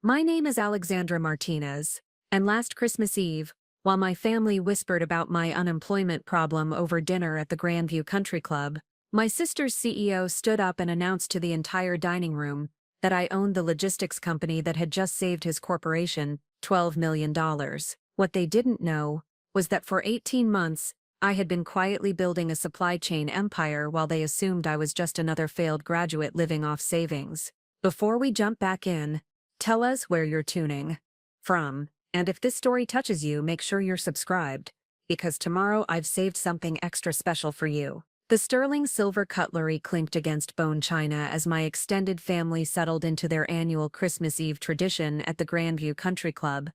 My name is Alexandra Martinez, and last Christmas Eve, while my family whispered about my unemployment problem over dinner at the Grandview Country Club, my sister's CEO stood up and announced to the entire dining room that I owned the logistics company that had just saved his corporation $12 million. What they didn't know was that for 18 months, I had been quietly building a supply chain empire while they assumed I was just another failed graduate living off savings. Before we jump back in, tell us where you're tuning from, and if this story touches you, make sure you're subscribed, because tomorrow I've saved something extra special for you. The sterling silver cutlery clinked against bone china as my extended family settled into their annual Christmas Eve tradition at the Grandview Country Club,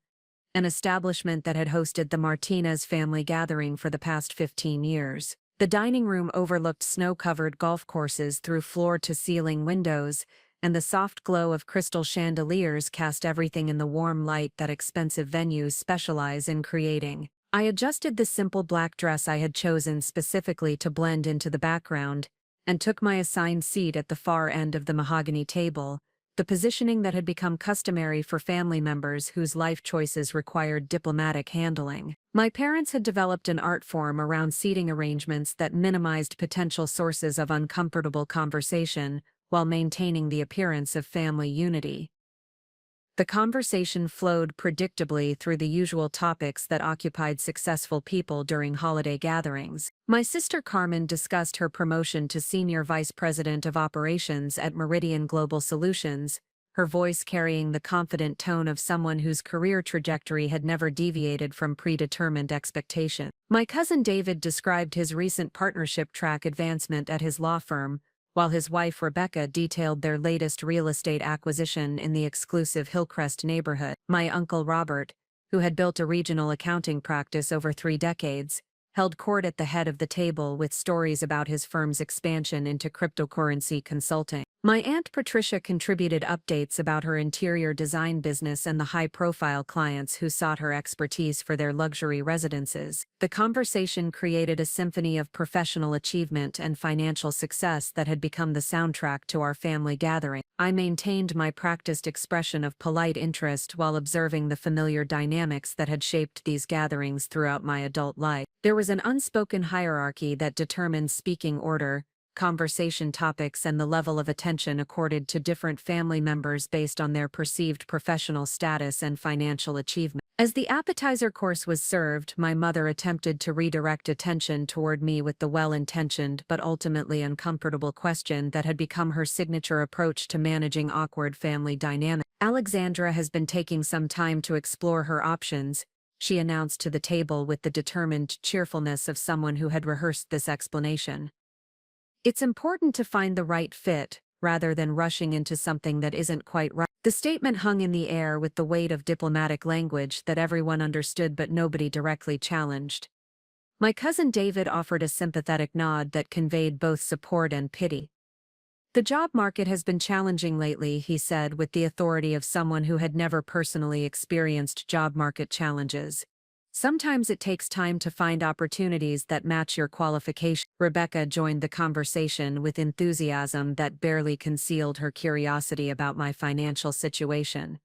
an establishment that had hosted the Martinez family gathering for the past 15 years. The dining room overlooked snow-covered golf courses through floor-to-ceiling windows, and the soft glow of crystal chandeliers cast everything in the warm light that expensive venues specialize in creating. I adjusted the simple black dress I had chosen specifically to blend into the background, and took my assigned seat at the far end of the mahogany table, the positioning that had become customary for family members whose life choices required diplomatic handling. My parents had developed an art form around seating arrangements that minimized potential sources of uncomfortable conversation while maintaining the appearance of family unity. The conversation flowed predictably through the usual topics that occupied successful people during holiday gatherings. My sister Carmen discussed her promotion to Senior Vice President of Operations at Meridian Global Solutions, her voice carrying the confident tone of someone whose career trajectory had never deviated from predetermined expectation. My cousin David described his recent partnership track advancement at his law firm, while his wife Rebecca detailed their latest real estate acquisition in the exclusive Hillcrest neighborhood. My uncle Robert, who had built a regional accounting practice over 3 decades, held court at the head of the table with stories about his firm's expansion into cryptocurrency consulting. My Aunt Patricia contributed updates about her interior design business and the high-profile clients who sought her expertise for their luxury residences. The conversation created a symphony of professional achievement and financial success that had become the soundtrack to our family gathering. I maintained my practiced expression of polite interest while observing the familiar dynamics that had shaped these gatherings throughout my adult life. There was an unspoken hierarchy that determined speaking order, conversation topics, and the level of attention accorded to different family members based on their perceived professional status and financial achievement. As the appetizer course was served, my mother attempted to redirect attention toward me with the well-intentioned but ultimately uncomfortable question that had become her signature approach to managing awkward family dynamics. Alexandra has been taking some time to explore her options, she announced to the table with the determined cheerfulness of someone who had rehearsed this explanation. It's important to find the right fit, rather than rushing into something that isn't quite right. The statement hung in the air with the weight of diplomatic language that everyone understood but nobody directly challenged. My cousin David offered a sympathetic nod that conveyed both support and pity. The job market has been challenging lately, he said with the authority of someone who had never personally experienced job market challenges. Sometimes it takes time to find opportunities that match your qualifications. Rebecca joined the conversation with enthusiasm that barely concealed her curiosity about my financial situation.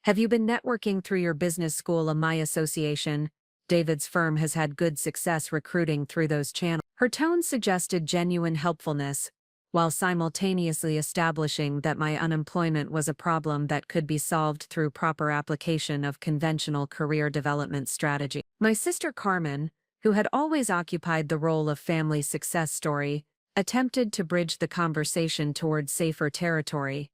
Have you been networking through your business school? My association, David's firm has had good success recruiting through those channels. Her tone suggested genuine helpfulness, while simultaneously establishing that my unemployment was a problem that could be solved through proper application of conventional career development strategy. My sister Carmen, who had always occupied the role of family success story, attempted to bridge the conversation toward safer territory.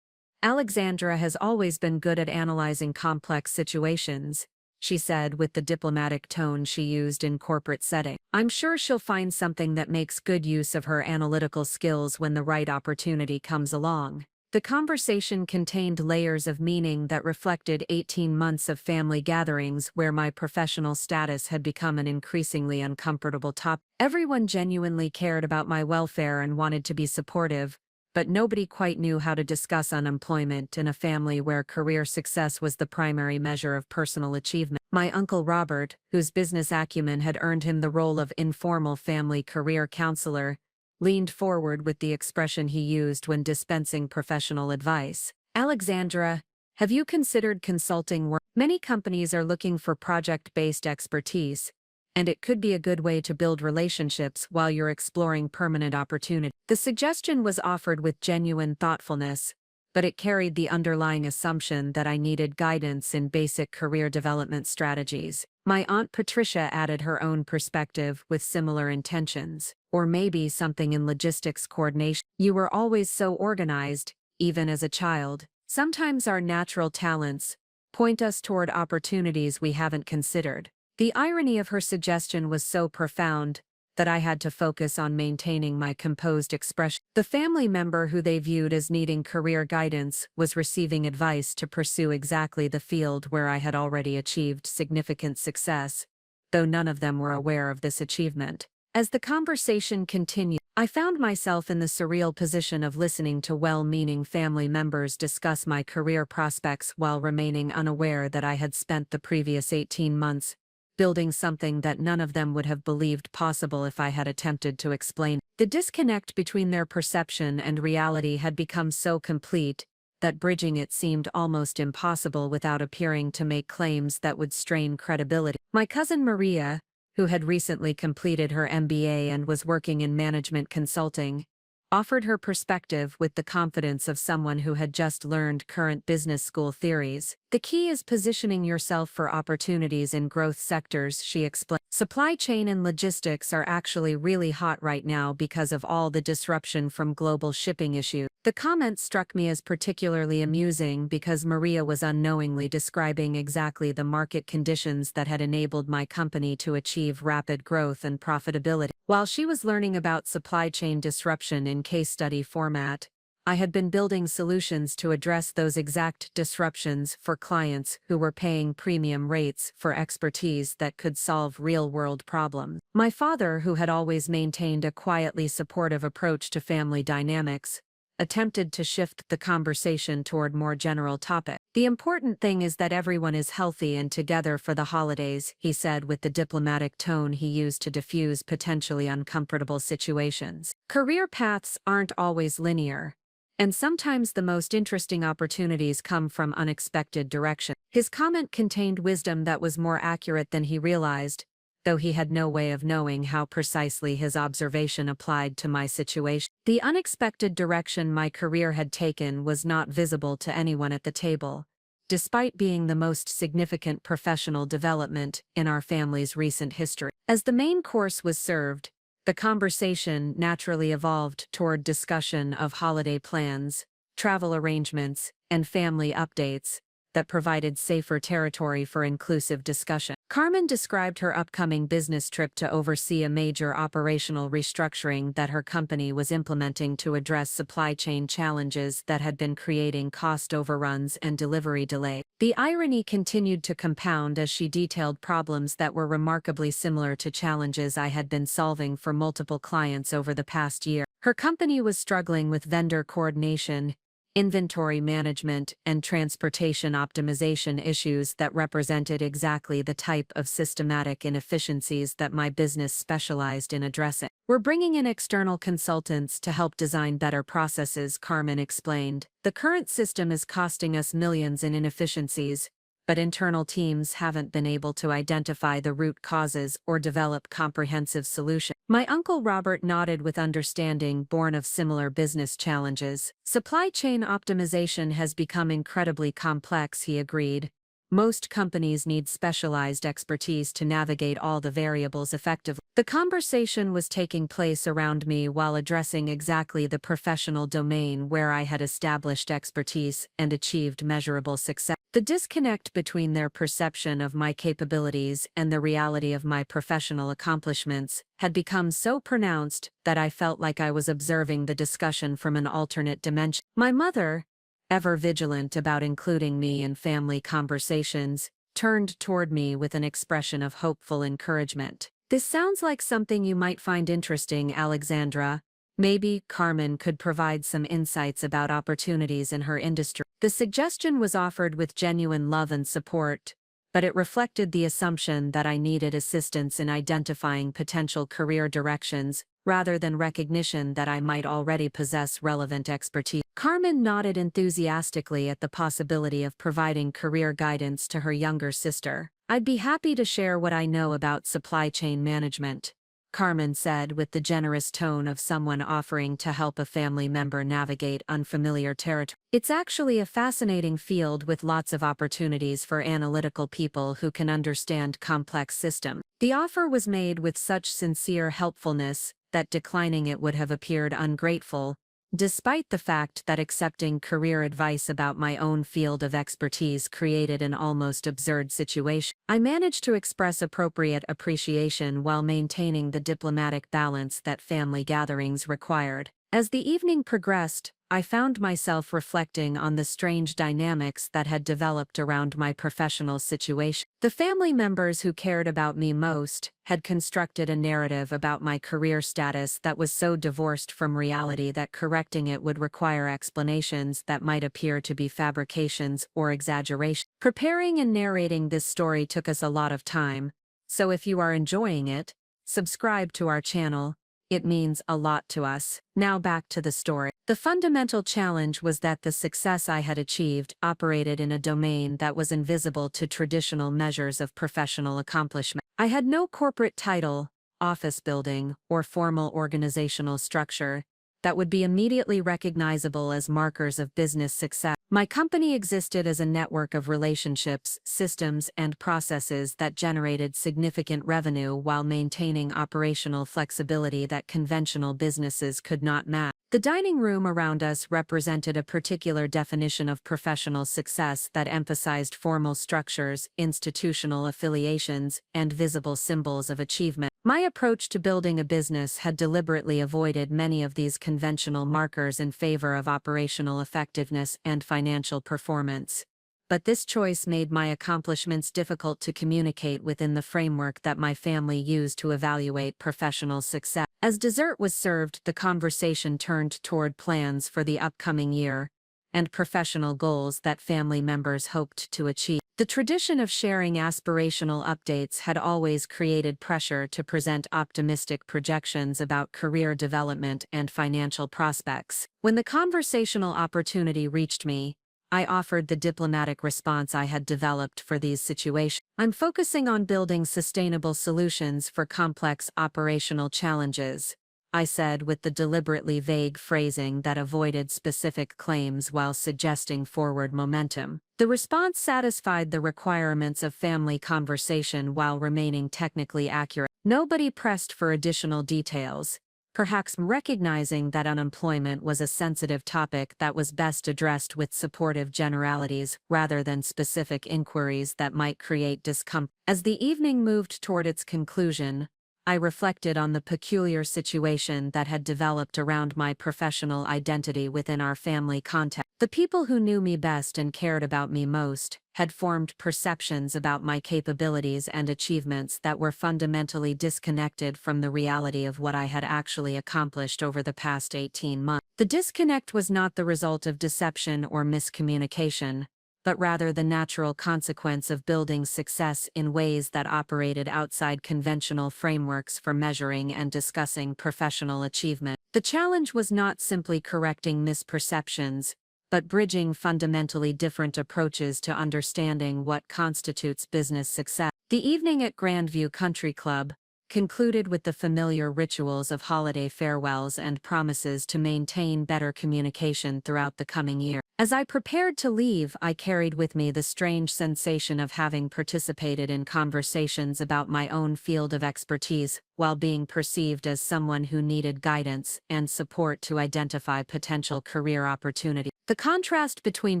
Alexandra has always been good at analyzing complex situations, she said with the diplomatic tone she used in corporate setting. I'm sure she'll find something that makes good use of her analytical skills when the right opportunity comes along. The conversation contained layers of meaning that reflected 18 months of family gatherings where my professional status had become an increasingly uncomfortable topic. Everyone genuinely cared about my welfare and wanted to be supportive, but nobody quite knew how to discuss unemployment in a family where career success was the primary measure of personal achievement. My uncle Robert, whose business acumen had earned him the role of informal family career counselor, leaned forward with the expression he used when dispensing professional advice. Alexandra, Have you considered consulting work? Many companies are looking for project-based expertise, and it could be a good way to build relationships while you're exploring permanent opportunity. The suggestion was offered with genuine thoughtfulness, but it carried the underlying assumption that I needed guidance in basic career development strategies. My Aunt Patricia added her own perspective with similar intentions, or maybe something in logistics coordination. You were always so organized, even as a child. Sometimes our natural talents point us toward opportunities we haven't considered. The irony of her suggestion was so profound that I had to focus on maintaining my composed expression. The family member who they viewed as needing career guidance was receiving advice to pursue exactly the field where I had already achieved significant success, though none of them were aware of this achievement. As the conversation continued, I found myself in the surreal position of listening to well-meaning family members discuss my career prospects while remaining unaware that I had spent the previous 18 months building something that none of them would have believed possible if I had attempted to explain. The disconnect between their perception and reality had become so complete that bridging it seemed almost impossible without appearing to make claims that would strain credibility. My cousin Maria, who had recently completed her MBA and was working in management consulting, offered her perspective with the confidence of someone who had just learned current business school theories. The key is positioning yourself for opportunities in growth sectors, she explained. Supply chain and logistics are actually really hot right now because of all the disruption from global shipping issues. The comment struck me as particularly amusing because Maria was unknowingly describing exactly the market conditions that had enabled my company to achieve rapid growth and profitability. While she was learning about supply chain disruption in case study format, I had been building solutions to address those exact disruptions for clients who were paying premium rates for expertise that could solve real-world problems. My father, who had always maintained a quietly supportive approach to family dynamics, attempted to shift the conversation toward more general topics. The important thing is that everyone is healthy and together for the holidays, he said with the diplomatic tone he used to diffuse potentially uncomfortable situations. Career paths aren't always linear, and sometimes the most interesting opportunities come from unexpected directions. His comment contained wisdom that was more accurate than he realized, though he had no way of knowing how precisely his observation applied to my situation. The unexpected direction my career had taken was not visible to anyone at the table, despite being the most significant professional development in our family's recent history. As the main course was served, the conversation naturally evolved toward discussion of holiday plans, travel arrangements, and family updates that provided safer territory for inclusive discussion. Carmen described her upcoming business trip to oversee a major operational restructuring that her company was implementing to address supply chain challenges that had been creating cost overruns and delivery delay. The irony continued to compound as she detailed problems that were remarkably similar to challenges I had been solving for multiple clients over the past year. Her company was struggling with vendor coordination, inventory management, and transportation optimization issues that represented exactly the type of systematic inefficiencies that my business specialized in addressing. We're bringing in external consultants to help design better processes, Carmen explained. The current system is costing us millions in inefficiencies, but internal teams haven't been able to identify the root causes or develop comprehensive solutions. My uncle Robert nodded with understanding, born of similar business challenges. Supply chain optimization has become incredibly complex, he agreed. Most companies need specialized expertise to navigate all the variables effectively. The conversation was taking place around me while addressing exactly the professional domain where I had established expertise and achieved measurable success. The disconnect between their perception of my capabilities and the reality of my professional accomplishments had become so pronounced that I felt like I was observing the discussion from an alternate dimension. My mother, ever vigilant about including me in family conversations, turned toward me with an expression of hopeful encouragement. This sounds like something you might find interesting, Alexandra. Maybe Carmen could provide some insights about opportunities in her industry. The suggestion was offered with genuine love and support, but it reflected the assumption that I needed assistance in identifying potential career directions, rather than recognition that I might already possess relevant expertise. Carmen nodded enthusiastically at the possibility of providing career guidance to her younger sister. "I'd be happy to share what I know about supply chain management," Carmen said with the generous tone of someone offering to help a family member navigate unfamiliar territory. "It's actually a fascinating field with lots of opportunities for analytical people who can understand complex systems." The offer was made with such sincere helpfulness that declining it would have appeared ungrateful, despite the fact that accepting career advice about my own field of expertise created an almost absurd situation. I managed to express appropriate appreciation while maintaining the diplomatic balance that family gatherings required. As the evening progressed, I found myself reflecting on the strange dynamics that had developed around my professional situation. The family members who cared about me most had constructed a narrative about my career status that was so divorced from reality that correcting it would require explanations that might appear to be fabrications or exaggerations. Preparing and narrating this story took us a lot of time, so if you are enjoying it, subscribe to our channel. It means a lot to us. Now back to the story. The fundamental challenge was that the success I had achieved operated in a domain that was invisible to traditional measures of professional accomplishment. I had no corporate title, office building, or formal organizational structure that would be immediately recognizable as markers of business success. My company existed as a network of relationships, systems, and processes that generated significant revenue while maintaining operational flexibility that conventional businesses could not match. The dining room around us represented a particular definition of professional success that emphasized formal structures, institutional affiliations, and visible symbols of achievement. My approach to building a business had deliberately avoided many of these conventional markers in favor of operational effectiveness and financial performance. But this choice made my accomplishments difficult to communicate within the framework that my family used to evaluate professional success. As dessert was served, the conversation turned toward plans for the upcoming year and professional goals that family members hoped to achieve. The tradition of sharing aspirational updates had always created pressure to present optimistic projections about career development and financial prospects. When the conversational opportunity reached me, I offered the diplomatic response I had developed for these situations. "I'm focusing on building sustainable solutions for complex operational challenges," I said with the deliberately vague phrasing that avoided specific claims while suggesting forward momentum. The response satisfied the requirements of family conversation while remaining technically accurate. Nobody pressed for additional details, perhaps recognizing that unemployment was a sensitive topic that was best addressed with supportive generalities rather than specific inquiries that might create discomfort. As the evening moved toward its conclusion, I reflected on the peculiar situation that had developed around my professional identity within our family context. The people who knew me best and cared about me most had formed perceptions about my capabilities and achievements that were fundamentally disconnected from the reality of what I had actually accomplished over the past 18 months. The disconnect was not the result of deception or miscommunication, but rather the natural consequence of building success in ways that operated outside conventional frameworks for measuring and discussing professional achievement. The challenge was not simply correcting misperceptions, but bridging fundamentally different approaches to understanding what constitutes business success. The evening at Grandview Country Club concluded with the familiar rituals of holiday farewells and promises to maintain better communication throughout the coming year. As I prepared to leave, I carried with me the strange sensation of having participated in conversations about my own field of expertise while being perceived as someone who needed guidance and support to identify potential career opportunities. The contrast between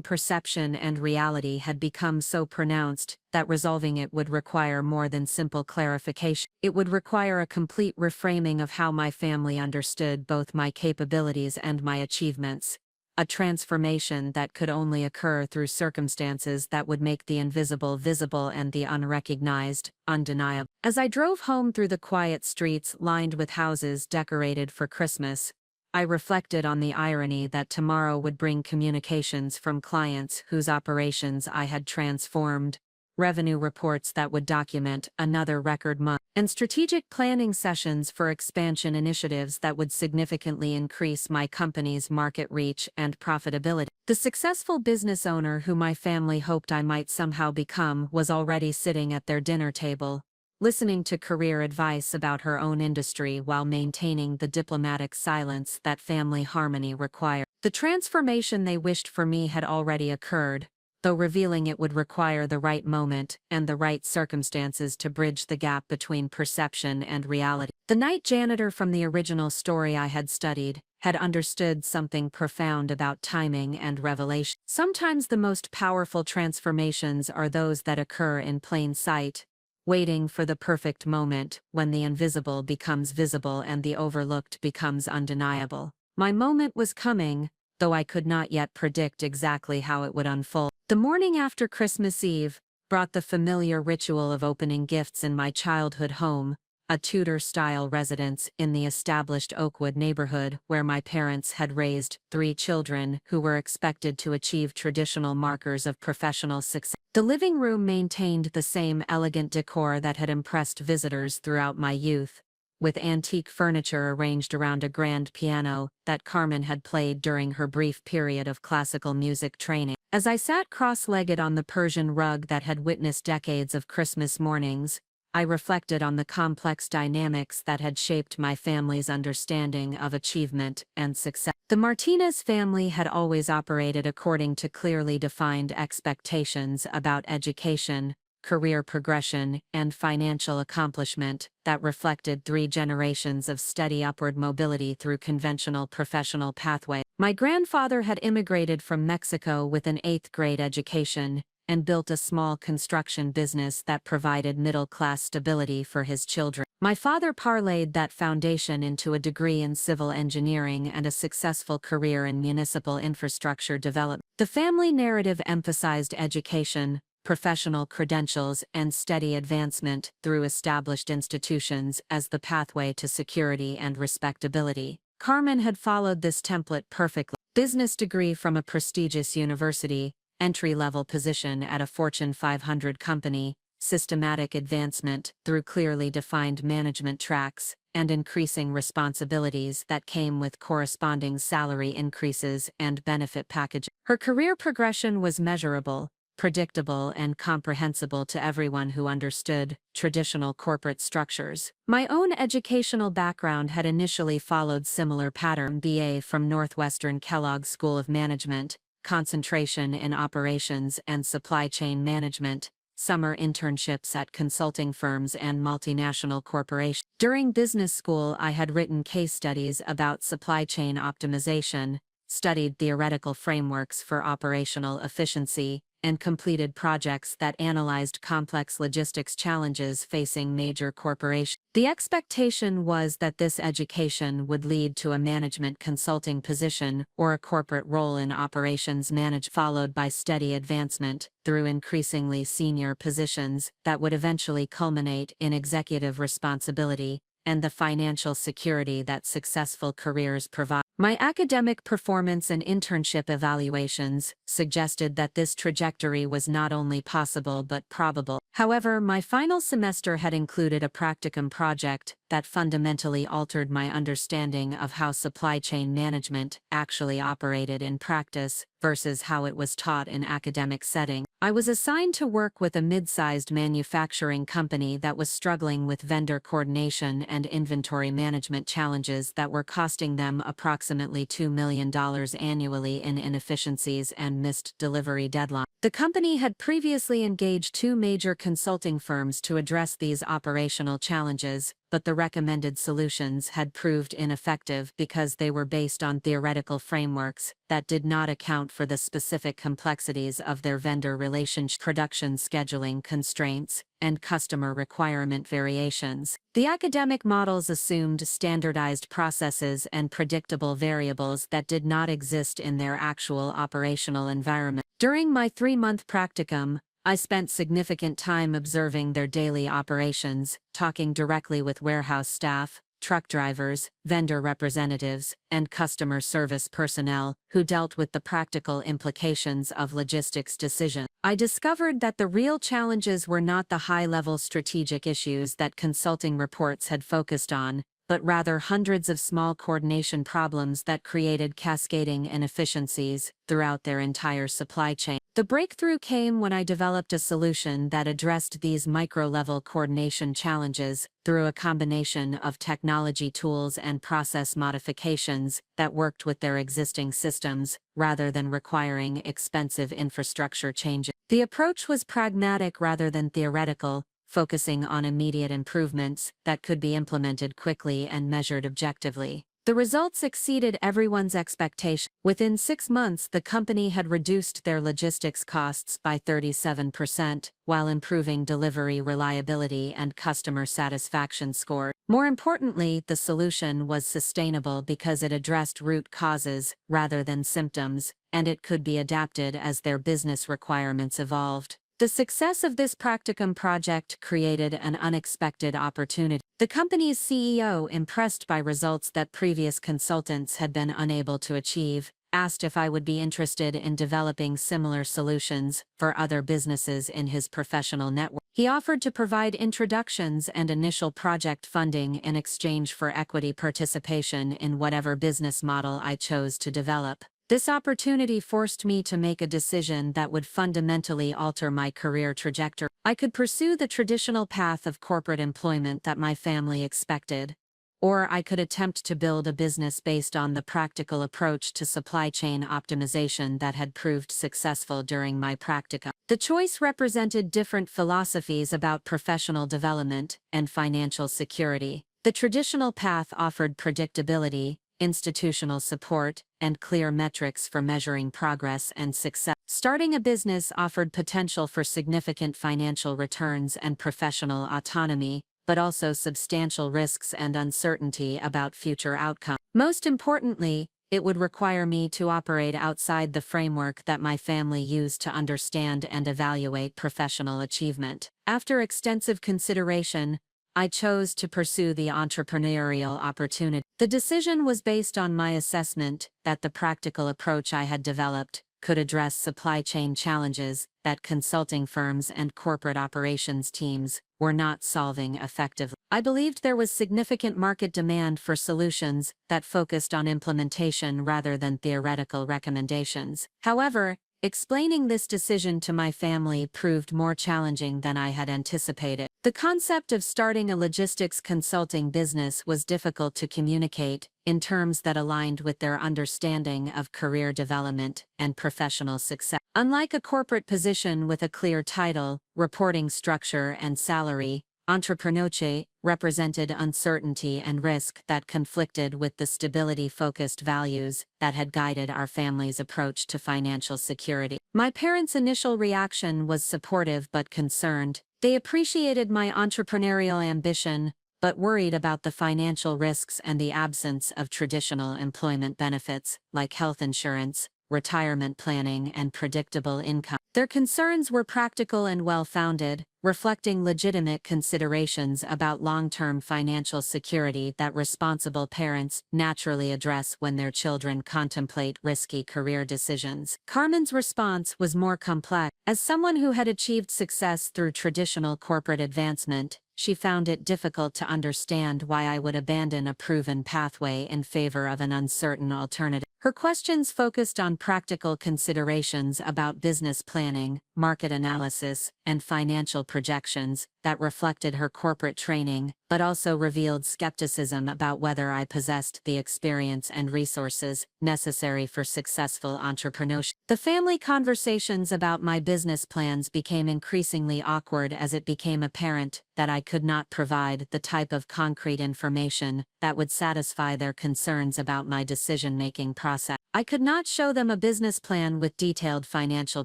perception and reality had become so pronounced that resolving it would require more than simple clarification. It would require a complete reframing of how my family understood both my capabilities and my achievements, a transformation that could only occur through circumstances that would make the invisible visible and the unrecognized undeniable. As I drove home through the quiet streets lined with houses decorated for Christmas, I reflected on the irony that tomorrow would bring communications from clients whose operations I had transformed, revenue reports that would document another record month, and strategic planning sessions for expansion initiatives that would significantly increase my company's market reach and profitability. The successful business owner who my family hoped I might somehow become was already sitting at their dinner table, listening to career advice about her own industry while maintaining the diplomatic silence that family harmony required. The transformation they wished for me had already occurred, though revealing it would require the right moment and the right circumstances to bridge the gap between perception and reality. The night janitor from the original story I had studied had understood something profound about timing and revelation. Sometimes the most powerful transformations are those that occur in plain sight, waiting for the perfect moment when the invisible becomes visible and the overlooked becomes undeniable. My moment was coming, though I could not yet predict exactly how it would unfold. The morning after Christmas Eve brought the familiar ritual of opening gifts in my childhood home, a Tudor-style residence in the established Oakwood neighborhood where my parents had raised 3 children who were expected to achieve traditional markers of professional success. The living room maintained the same elegant decor that had impressed visitors throughout my youth, with antique furniture arranged around a grand piano that Carmen had played during her brief period of classical music training. As I sat cross-legged on the Persian rug that had witnessed decades of Christmas mornings, I reflected on the complex dynamics that had shaped my family's understanding of achievement and success. The Martinez family had always operated according to clearly defined expectations about education, career progression, and financial accomplishment that reflected 3 generations of steady upward mobility through conventional professional pathways. My grandfather had immigrated from Mexico with an 8th-grade education and built a small construction business that provided middle-class stability for his children. My father parlayed that foundation into a degree in civil engineering and a successful career in municipal infrastructure development. The family narrative emphasized education, professional credentials, and steady advancement through established institutions as the pathway to security and respectability. Carmen had followed this template perfectly. Business degree from a prestigious university, entry-level position at a Fortune 500 company, systematic advancement through clearly defined management tracks, and increasing responsibilities that came with corresponding salary increases and benefit packages. Her career progression was measurable, predictable, and comprehensible to everyone who understood traditional corporate structures. My own educational background had initially followed similar pattern: BA from Northwestern Kellogg School of Management, concentration in operations and supply chain management, summer internships at consulting firms and multinational corporations. During business school, I had written case studies about supply chain optimization, studied theoretical frameworks for operational efficiency, and completed projects that analyzed complex logistics challenges facing major corporations. The expectation was that this education would lead to a management consulting position or a corporate role in operations management, followed by steady advancement through increasingly senior positions that would eventually culminate in executive responsibility and the financial security that successful careers provide. My academic performance and internship evaluations suggested that this trajectory was not only possible but probable. However, my final semester had included a practicum project that fundamentally altered my understanding of how supply chain management actually operated in practice versus how it was taught in academic setting. I was assigned to work with a mid-sized manufacturing company that was struggling with vendor coordination and inventory management challenges that were costing them approximately $2 million annually in inefficiencies and missed delivery deadlines. The company had previously engaged 2 major consulting firms to address these operational challenges, but the recommended solutions had proved ineffective because they were based on theoretical frameworks that did not account for the specific complexities of their vendor relationship, production scheduling constraints, and customer requirement variations. The academic models assumed standardized processes and predictable variables that did not exist in their actual operational environment. During my 3-month practicum, I spent significant time observing their daily operations, talking directly with warehouse staff, truck drivers, vendor representatives, and customer service personnel who dealt with the practical implications of logistics decisions. I discovered that the real challenges were not the high-level strategic issues that consulting reports had focused on, but rather hundreds of small coordination problems that created cascading inefficiencies throughout their entire supply chain. The breakthrough came when I developed a solution that addressed these micro-level coordination challenges through a combination of technology tools and process modifications that worked with their existing systems, rather than requiring expensive infrastructure changes. The approach was pragmatic rather than theoretical, focusing on immediate improvements that could be implemented quickly and measured objectively. The results exceeded everyone's expectations. Within 6 months, the company had reduced their logistics costs by 37%, while improving delivery reliability and customer satisfaction scores. More importantly, the solution was sustainable because it addressed root causes rather than symptoms, and it could be adapted as their business requirements evolved. The success of this practicum project created an unexpected opportunity. The company's CEO, impressed by results that previous consultants had been unable to achieve, asked if I would be interested in developing similar solutions for other businesses in his professional network. He offered to provide introductions and initial project funding in exchange for equity participation in whatever business model I chose to develop. This opportunity forced me to make a decision that would fundamentally alter my career trajectory. I could pursue the traditional path of corporate employment that my family expected, or I could attempt to build a business based on the practical approach to supply chain optimization that had proved successful during my practicum. The choice represented different philosophies about professional development and financial security. The traditional path offered predictability, institutional support, and clear metrics for measuring progress and success. Starting a business offered potential for significant financial returns and professional autonomy, but also substantial risks and uncertainty about future outcomes. Most importantly, it would require me to operate outside the framework that my family used to understand and evaluate professional achievement. After extensive consideration, I chose to pursue the entrepreneurial opportunity. The decision was based on my assessment that the practical approach I had developed could address supply chain challenges that consulting firms and corporate operations teams were not solving effectively. I believed there was significant market demand for solutions that focused on implementation rather than theoretical recommendations. However, explaining this decision to my family proved more challenging than I had anticipated. The concept of starting a logistics consulting business was difficult to communicate in terms that aligned with their understanding of career development and professional success. Unlike a corporate position with a clear title, reporting structure, and salary, entrepreneurship represented uncertainty and risk that conflicted with the stability-focused values that had guided our family's approach to financial security. My parents' initial reaction was supportive but concerned. They appreciated my entrepreneurial ambition, but worried about the financial risks and the absence of traditional employment benefits, like health insurance, retirement planning, and predictable income. Their concerns were practical and well-founded, reflecting legitimate considerations about long-term financial security that responsible parents naturally address when their children contemplate risky career decisions. Carmen's response was more complex. As someone who had achieved success through traditional corporate advancement, she found it difficult to understand why I would abandon a proven pathway in favor of an uncertain alternative. Her questions focused on practical considerations about business planning, market analysis, and financial projections that reflected her corporate training, but also revealed skepticism about whether I possessed the experience and resources necessary for successful entrepreneurship. The family conversations about my business plans became increasingly awkward as it became apparent that I could not provide the type of concrete information that would satisfy their concerns about my decision-making process. I could not show them a business plan with detailed financial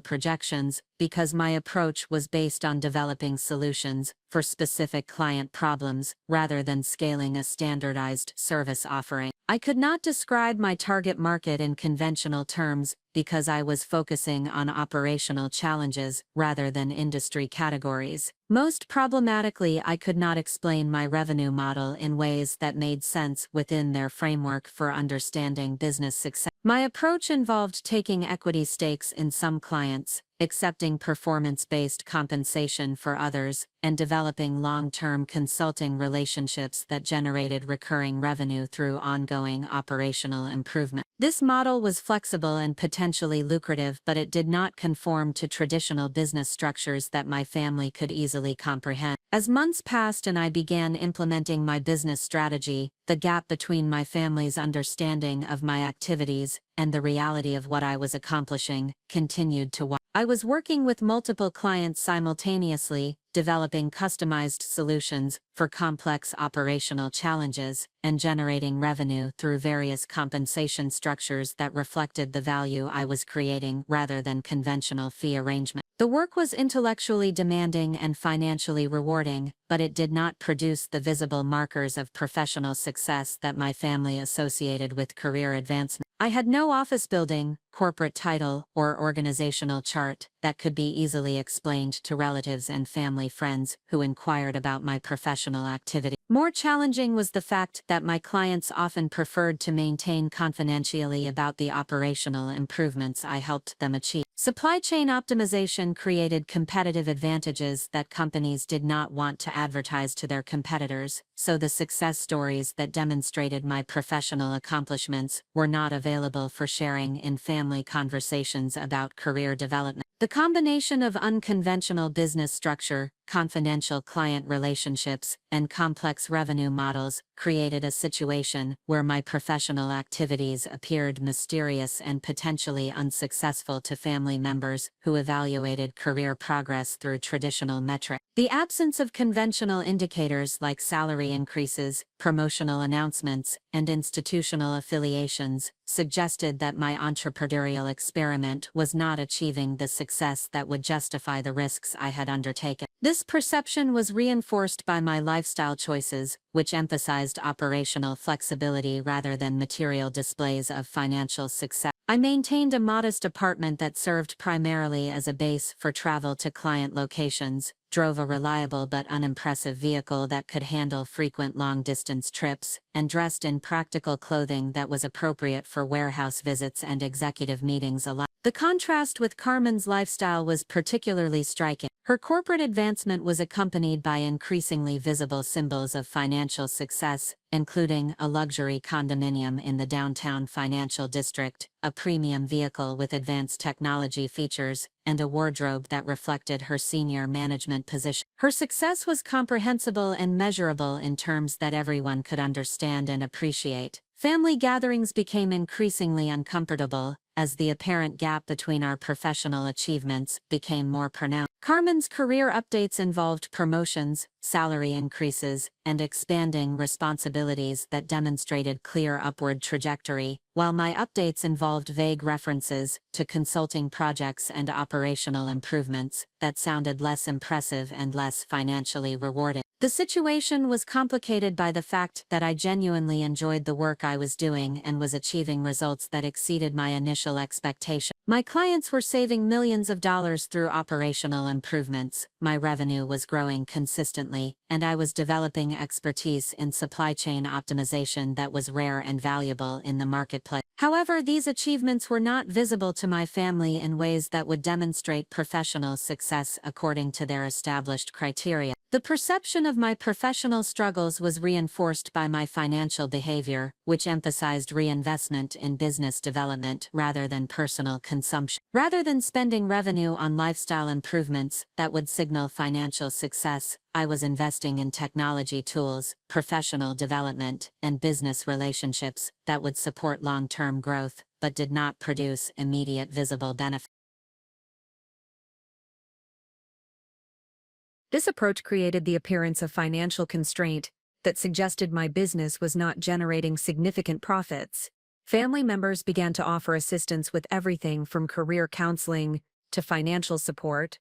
projections because my approach was based on developing solutions for specific client problems rather than scaling a standardized service offering. I could not describe my target market in conventional terms because I was focusing on operational challenges rather than industry categories. Most problematically, I could not explain my revenue model in ways that made sense within their framework for understanding business success. My approach involved taking equity stakes in some clients, accepting performance-based compensation for others, and developing long-term consulting relationships that generated recurring revenue through ongoing operational improvement. This model was flexible and potentially lucrative, but it did not conform to traditional business structures that my family could easily comprehend. As months passed and I began implementing my business strategy, the gap between my family's understanding of my activities and the reality of what I was accomplishing continued to widen. I was working with multiple clients simultaneously, developing customized solutions for complex operational challenges, and generating revenue through various compensation structures that reflected the value I was creating rather than conventional fee arrangement. The work was intellectually demanding and financially rewarding, but it did not produce the visible markers of professional success that my family associated with career advancement. I had no office building, corporate title, or organizational chart that could be easily explained to relatives and family friends who inquired about my professional activity. More challenging was the fact that my clients often preferred to maintain confidentiality about the operational improvements I helped them achieve. Supply chain optimization created competitive advantages that companies did not want to advertise to their competitors, so the success stories that demonstrated my professional accomplishments were not available for sharing in family conversations about career development. The combination of unconventional business structure, confidential client relationships, and complex revenue models created a situation where my professional activities appeared mysterious and potentially unsuccessful to family members who evaluated career progress through traditional metrics. The absence of conventional indicators like salary increases, promotional announcements, and institutional affiliations suggested that my entrepreneurial experiment was not achieving the success that would justify the risks I had undertaken. This perception was reinforced by my lifestyle choices, which emphasized operational flexibility rather than material displays of financial success. I maintained a modest apartment that served primarily as a base for travel to client locations, drove a reliable but unimpressive vehicle that could handle frequent long-distance trips, and dressed in practical clothing that was appropriate for warehouse visits and executive meetings alike. The contrast with Carmen's lifestyle was particularly striking. Her corporate advancement was accompanied by increasingly visible symbols of financial success, including a luxury condominium in the downtown financial district, a premium vehicle with advanced technology features, and a wardrobe that reflected her senior management position. Her success was comprehensible and measurable in terms that everyone could understand and appreciate. Family gatherings became increasingly uncomfortable, as the apparent gap between our professional achievements became more pronounced. Carmen's career updates involved promotions, salary increases, and expanding responsibilities that demonstrated clear upward trajectory, while my updates involved vague references to consulting projects and operational improvements that sounded less impressive and less financially rewarding. The situation was complicated by the fact that I genuinely enjoyed the work I was doing and was achieving results that exceeded my initial expectations. My clients were saving millions of dollars through operational improvements, my revenue was growing consistently, and I was developing expertise in supply chain optimization that was rare and valuable in the marketplace. However, these achievements were not visible to my family in ways that would demonstrate professional success according to their established criteria. The perception of my professional struggles was reinforced by my financial behavior, which emphasized reinvestment in business development rather than personal consumption. Rather than spending revenue on lifestyle improvements that would signal financial success, I was investing in technology tools, professional development, and business relationships that would support long-term growth, but did not produce immediate visible benefits. This approach created the appearance of financial constraint that suggested my business was not generating significant profits. Family members began to offer assistance with everything from career counseling to financial support,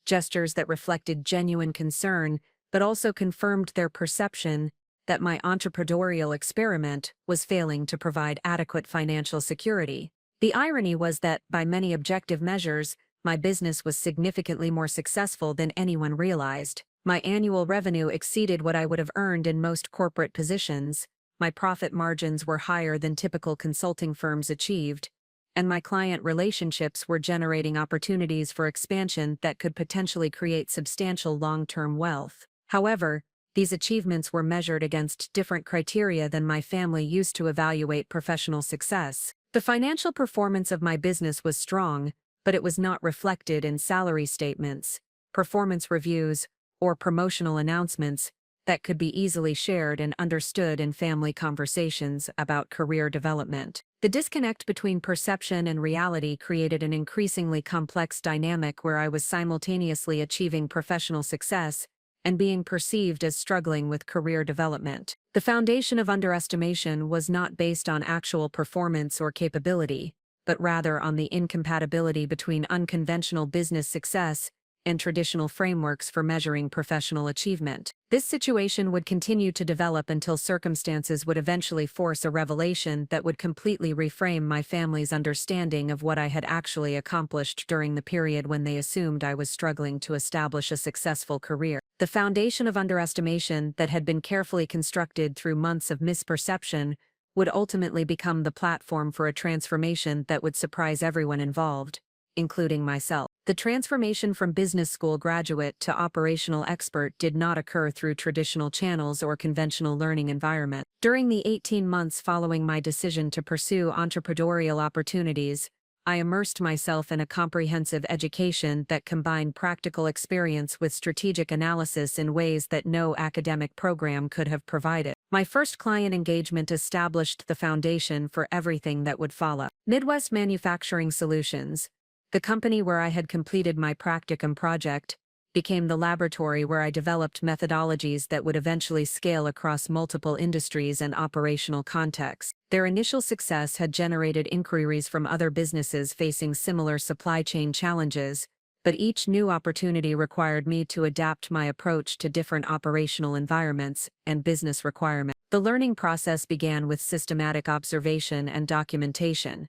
gestures that reflected genuine concern, but also confirmed their perception that my entrepreneurial experiment was failing to provide adequate financial security. The irony was that, by many objective measures, my business was significantly more successful than anyone realized. My annual revenue exceeded what I would have earned in most corporate positions, my profit margins were higher than typical consulting firms achieved, and my client relationships were generating opportunities for expansion that could potentially create substantial long-term wealth. However, these achievements were measured against different criteria than my family used to evaluate professional success. The financial performance of my business was strong, but it was not reflected in salary statements, performance reviews, or promotional announcements that could be easily shared and understood in family conversations about career development. The disconnect between perception and reality created an increasingly complex dynamic where I was simultaneously achieving professional success and being perceived as struggling with career development. The foundation of underestimation was not based on actual performance or capability, but rather on the incompatibility between unconventional business success and traditional frameworks for measuring professional achievement. This situation would continue to develop until circumstances would eventually force a revelation that would completely reframe my family's understanding of what I had actually accomplished during the period when they assumed I was struggling to establish a successful career. The foundation of underestimation that had been carefully constructed through months of misperception would ultimately become the platform for a transformation that would surprise everyone involved, including myself. The transformation from business school graduate to operational expert did not occur through traditional channels or conventional learning environment. During the 18 months following my decision to pursue entrepreneurial opportunities, I immersed myself in a comprehensive education that combined practical experience with strategic analysis in ways that no academic program could have provided. My first client engagement established the foundation for everything that would follow. Midwest Manufacturing Solutions, the company where I had completed my practicum project, became the laboratory where I developed methodologies that would eventually scale across multiple industries and operational contexts. Their initial success had generated inquiries from other businesses facing similar supply chain challenges, but each new opportunity required me to adapt my approach to different operational environments and business requirements. The learning process began with systematic observation and documentation.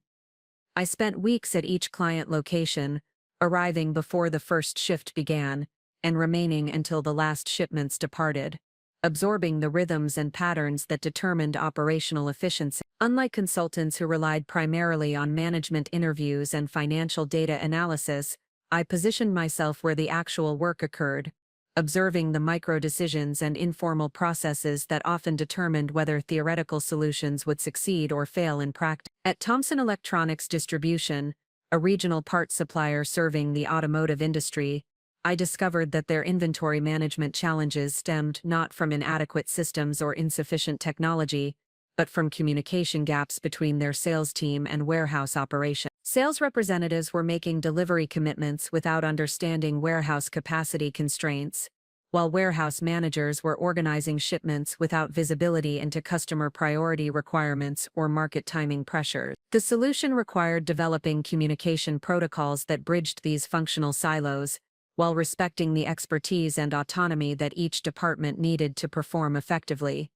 I spent weeks at each client location, arriving before the first shift began, and remaining until the last shipments departed, absorbing the rhythms and patterns that determined operational efficiency. Unlike consultants who relied primarily on management interviews and financial data analysis, I positioned myself where the actual work occurred, observing the micro-decisions and informal processes that often determined whether theoretical solutions would succeed or fail in practice. At Thomson Electronics Distribution, a regional parts supplier serving the automotive industry, I discovered that their inventory management challenges stemmed not from inadequate systems or insufficient technology, but from communication gaps between their sales team and warehouse operation. Sales representatives were making delivery commitments without understanding warehouse capacity constraints, while warehouse managers were organizing shipments without visibility into customer priority requirements or market timing pressures. The solution required developing communication protocols that bridged these functional silos, while respecting the expertise and autonomy that each department needed to perform effectively.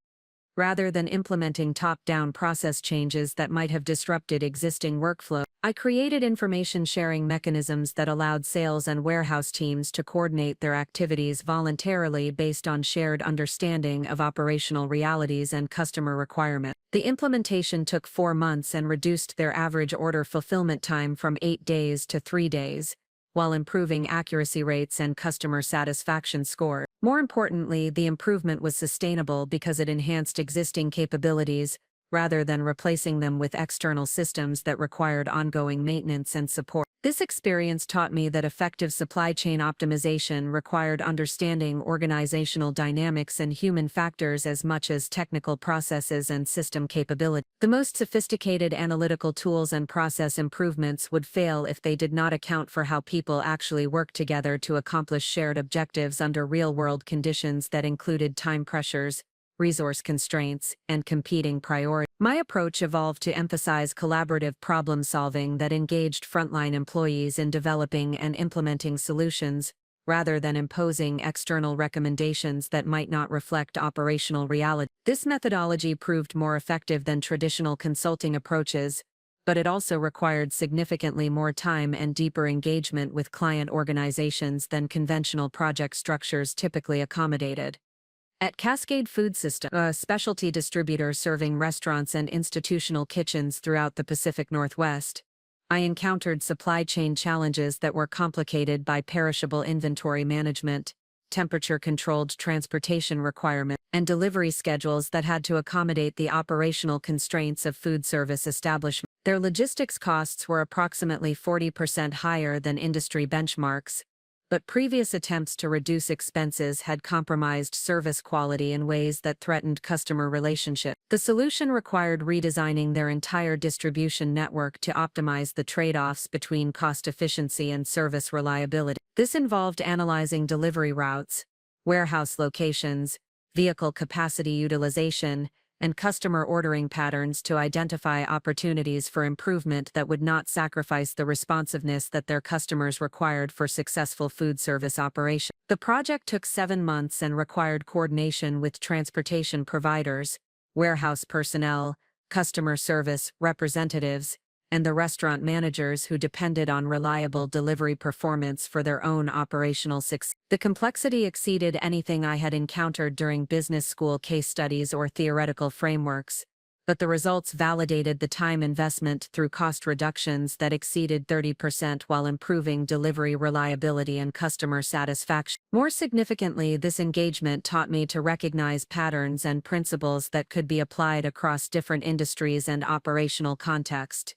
Rather than implementing top-down process changes that might have disrupted existing workflow, I created information sharing mechanisms that allowed sales and warehouse teams to coordinate their activities voluntarily based on shared understanding of operational realities and customer requirements. The implementation took 4 months and reduced their average order fulfillment time from 8 days to 3 days, while improving accuracy rates and customer satisfaction scores. More importantly, the improvement was sustainable because it enhanced existing capabilities, rather than replacing them with external systems that required ongoing maintenance and support. This experience taught me that effective supply chain optimization required understanding organizational dynamics and human factors as much as technical processes and system capability. The most sophisticated analytical tools and process improvements would fail if they did not account for how people actually work together to accomplish shared objectives under real-world conditions that included time pressures, resource constraints, and competing priorities. My approach evolved to emphasize collaborative problem-solving that engaged frontline employees in developing and implementing solutions, rather than imposing external recommendations that might not reflect operational reality. This methodology proved more effective than traditional consulting approaches, but it also required significantly more time and deeper engagement with client organizations than conventional project structures typically accommodated. At Cascade Food System, a specialty distributor serving restaurants and institutional kitchens throughout the Pacific Northwest, I encountered supply chain challenges that were complicated by perishable inventory management, temperature-controlled transportation requirements, and delivery schedules that had to accommodate the operational constraints of food service establishments. Their logistics costs were approximately 40% higher than industry benchmarks, but previous attempts to reduce expenses had compromised service quality in ways that threatened customer relationships. The solution required redesigning their entire distribution network to optimize the trade-offs between cost efficiency and service reliability. This involved analyzing delivery routes, warehouse locations, vehicle capacity utilization, and customer ordering patterns to identify opportunities for improvement that would not sacrifice the responsiveness that their customers required for successful food service operations. The project took 7 months and required coordination with transportation providers, warehouse personnel, customer service representatives, and the restaurant managers who depended on reliable delivery performance for their own operational success. The complexity exceeded anything I had encountered during business school case studies or theoretical frameworks, but the results validated the time investment through cost reductions that exceeded 30% while improving delivery reliability and customer satisfaction. More significantly, this engagement taught me to recognize patterns and principles that could be applied across different industries and operational contexts.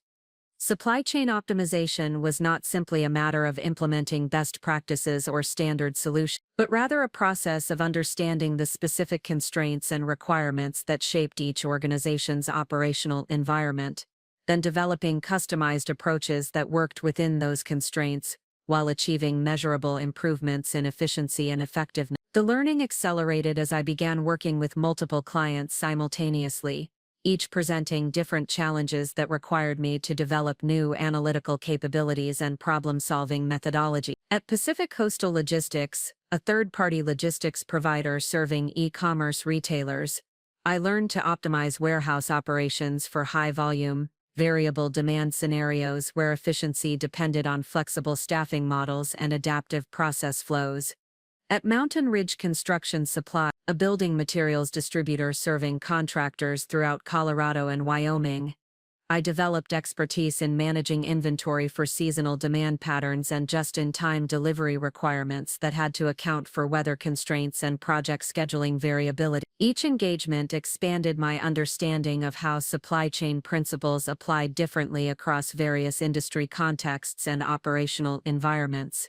Supply chain optimization was not simply a matter of implementing best practices or standard solutions, but rather a process of understanding the specific constraints and requirements that shaped each organization's operational environment, then developing customized approaches that worked within those constraints while achieving measurable improvements in efficiency and effectiveness. The learning accelerated as I began working with multiple clients simultaneously, each presenting different challenges that required me to develop new analytical capabilities and problem-solving methodology. At Pacific Coastal Logistics, a third-party logistics provider serving e-commerce retailers, I learned to optimize warehouse operations for high-volume, variable demand scenarios where efficiency depended on flexible staffing models and adaptive process flows. At Mountain Ridge Construction Supply, a building materials distributor serving contractors throughout Colorado and Wyoming, I developed expertise in managing inventory for seasonal demand patterns and just-in-time delivery requirements that had to account for weather constraints and project scheduling variability. Each engagement expanded my understanding of how supply chain principles applied differently across various industry contexts and operational environments.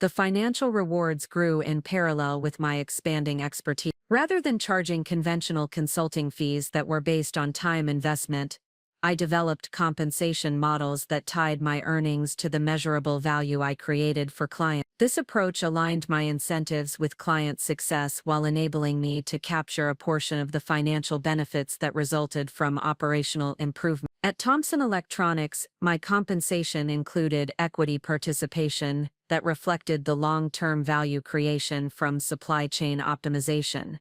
The financial rewards grew in parallel with my expanding expertise. Rather than charging conventional consulting fees that were based on time investment, I developed compensation models that tied my earnings to the measurable value I created for clients. This approach aligned my incentives with client success while enabling me to capture a portion of the financial benefits that resulted from operational improvement. At Thomson Electronics, my compensation included equity participation that reflected the long-term value creation from supply chain optimization.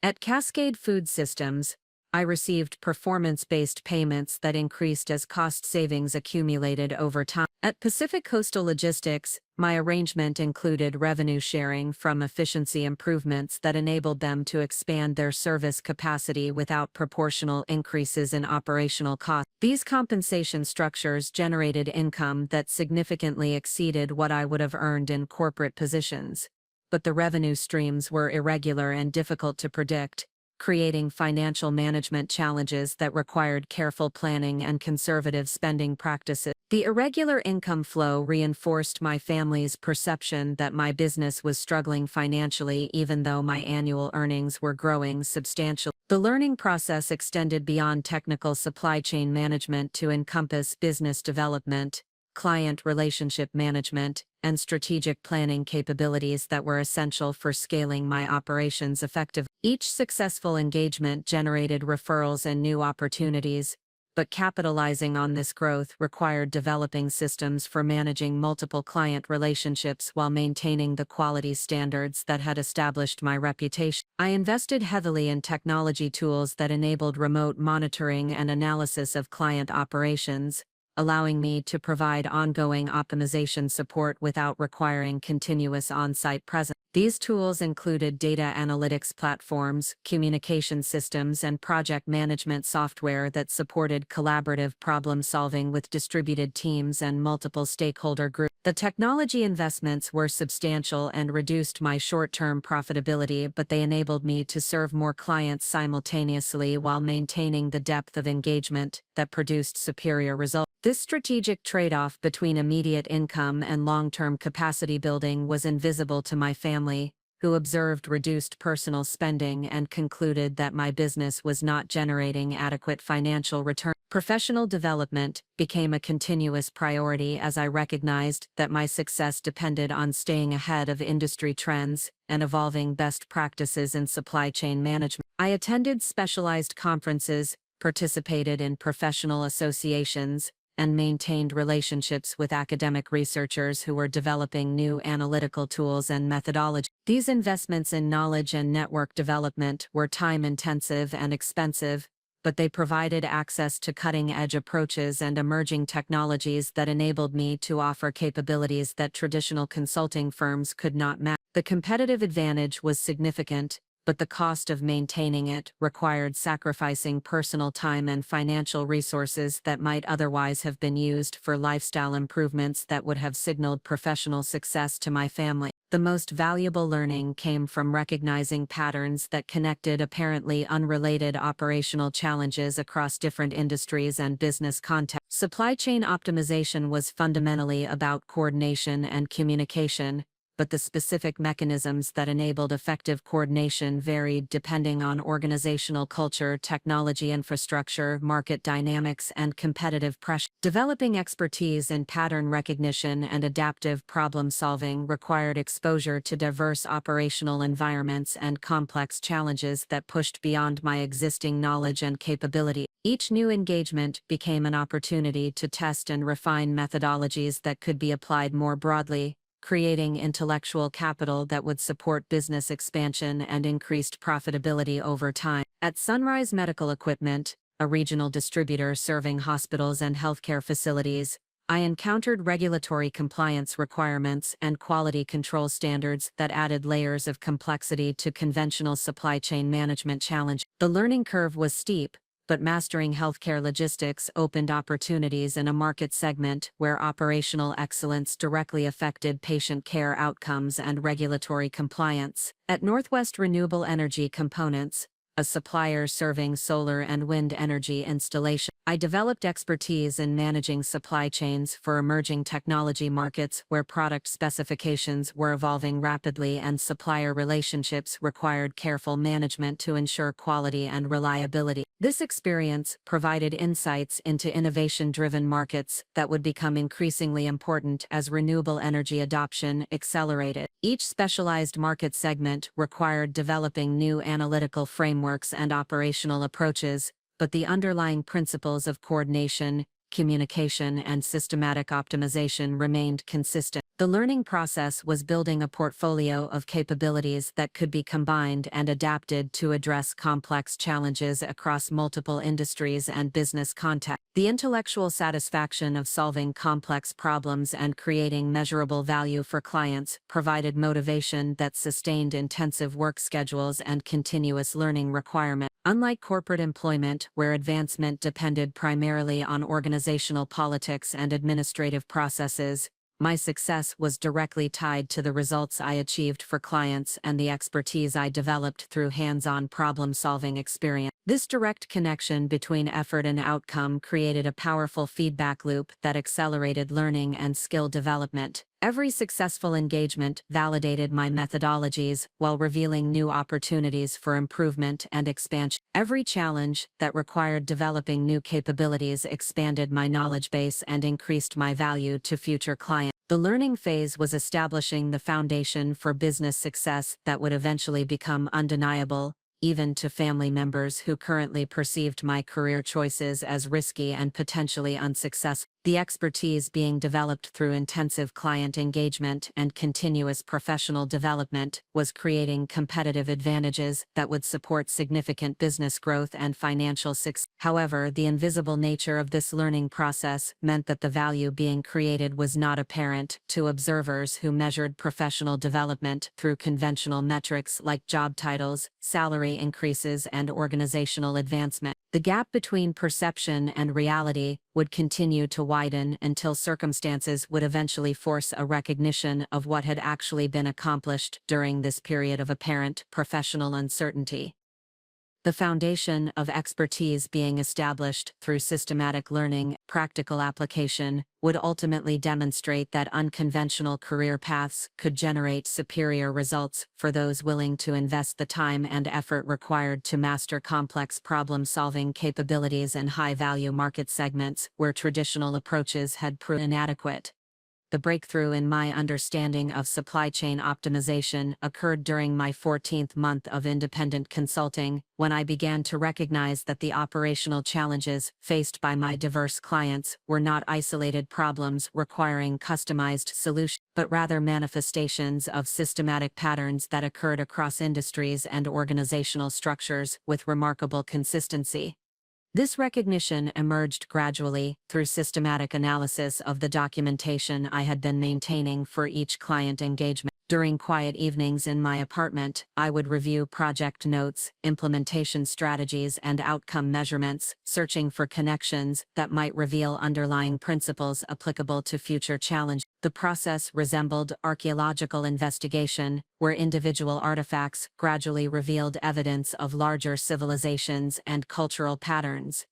At Cascade Food Systems, I received performance-based payments that increased as cost savings accumulated over time. At Pacific Coastal Logistics, my arrangement included revenue sharing from efficiency improvements that enabled them to expand their service capacity without proportional increases in operational costs. These compensation structures generated income that significantly exceeded what I would have earned in corporate positions, but the revenue streams were irregular and difficult to predict, creating financial management challenges that required careful planning and conservative spending practices. The irregular income flow reinforced my family's perception that my business was struggling financially even though my annual earnings were growing substantially. The learning process extended beyond technical supply chain management to encompass business development, client relationship management, and strategic planning capabilities that were essential for scaling my operations effectively. Each successful engagement generated referrals and new opportunities, but capitalizing on this growth required developing systems for managing multiple client relationships while maintaining the quality standards that had established my reputation. I invested heavily in technology tools that enabled remote monitoring and analysis of client operations, allowing me to provide ongoing optimization support without requiring continuous on-site presence. These tools included data analytics platforms, communication systems, and project management software that supported collaborative problem-solving with distributed teams and multiple stakeholder groups. The technology investments were substantial and reduced my short-term profitability, but they enabled me to serve more clients simultaneously while maintaining the depth of engagement that produced superior results. This strategic trade-off between immediate income and long-term capacity building was invisible to my family, who observed reduced personal spending and concluded that my business was not generating adequate financial return. Professional development became a continuous priority as I recognized that my success depended on staying ahead of industry trends and evolving best practices in supply chain management. I attended specialized conferences, participated in professional associations, and maintained relationships with academic researchers who were developing new analytical tools and methodologies. These investments in knowledge and network development were time-intensive and expensive, but they provided access to cutting-edge approaches and emerging technologies that enabled me to offer capabilities that traditional consulting firms could not match. The competitive advantage was significant, but the cost of maintaining it required sacrificing personal time and financial resources that might otherwise have been used for lifestyle improvements that would have signaled professional success to my family. The most valuable learning came from recognizing patterns that connected apparently unrelated operational challenges across different industries and business contexts. Supply chain optimization was fundamentally about coordination and communication, but the specific mechanisms that enabled effective coordination varied depending on organizational culture, technology infrastructure, market dynamics, and competitive pressure. Developing expertise in pattern recognition and adaptive problem-solving required exposure to diverse operational environments and complex challenges that pushed beyond my existing knowledge and capability. Each new engagement became an opportunity to test and refine methodologies that could be applied more broadly, creating intellectual capital that would support business expansion and increased profitability over time. At Sunrise Medical Equipment, a regional distributor serving hospitals and healthcare facilities, I encountered regulatory compliance requirements and quality control standards that added layers of complexity to conventional supply chain management challenges. The learning curve was steep, but mastering healthcare logistics opened opportunities in a market segment where operational excellence directly affected patient care outcomes and regulatory compliance. At Northwest Renewable Energy Components, a supplier serving solar and wind energy installation, I developed expertise in managing supply chains for emerging technology markets where product specifications were evolving rapidly and supplier relationships required careful management to ensure quality and reliability. This experience provided insights into innovation-driven markets that would become increasingly important as renewable energy adoption accelerated. Each specialized market segment required developing new analytical frameworks and operational approaches, but the underlying principles of coordination, communication, and systematic optimization remained consistent. The learning process was building a portfolio of capabilities that could be combined and adapted to address complex challenges across multiple industries and business contexts. The intellectual satisfaction of solving complex problems and creating measurable value for clients provided motivation that sustained intensive work schedules and continuous learning requirements. Unlike corporate employment, where advancement depended primarily on organizational politics and administrative processes, my success was directly tied to the results I achieved for clients and the expertise I developed through hands-on problem-solving experience. This direct connection between effort and outcome created a powerful feedback loop that accelerated learning and skill development. Every successful engagement validated my methodologies while revealing new opportunities for improvement and expansion. Every challenge that required developing new capabilities expanded my knowledge base and increased my value to future clients. The learning phase was establishing the foundation for business success that would eventually become undeniable, even to family members who currently perceived my career choices as risky and potentially unsuccessful. The expertise being developed through intensive client engagement and continuous professional development was creating competitive advantages that would support significant business growth and financial success. However, the invisible nature of this learning process meant that the value being created was not apparent to observers who measured professional development through conventional metrics like job titles, salary increases, and organizational advancement. The gap between perception and reality would continue to widen until circumstances would eventually force a recognition of what had actually been accomplished during this period of apparent professional uncertainty. The foundation of expertise being established through systematic learning, practical application, would ultimately demonstrate that unconventional career paths could generate superior results for those willing to invest the time and effort required to master complex problem-solving capabilities in high-value market segments where traditional approaches had proven inadequate. The breakthrough in my understanding of supply chain optimization occurred during my 14th month of independent consulting, when I began to recognize that the operational challenges faced by my diverse clients were not isolated problems requiring customized solutions, but rather manifestations of systematic patterns that occurred across industries and organizational structures with remarkable consistency. This recognition emerged gradually through systematic analysis of the documentation I had been maintaining for each client engagement. During quiet evenings in my apartment, I would review project notes, implementation strategies, and outcome measurements, searching for connections that might reveal underlying principles applicable to future challenges. The process resembled archaeological investigation, where individual artifacts gradually revealed evidence of larger civilizations and cultural patterns.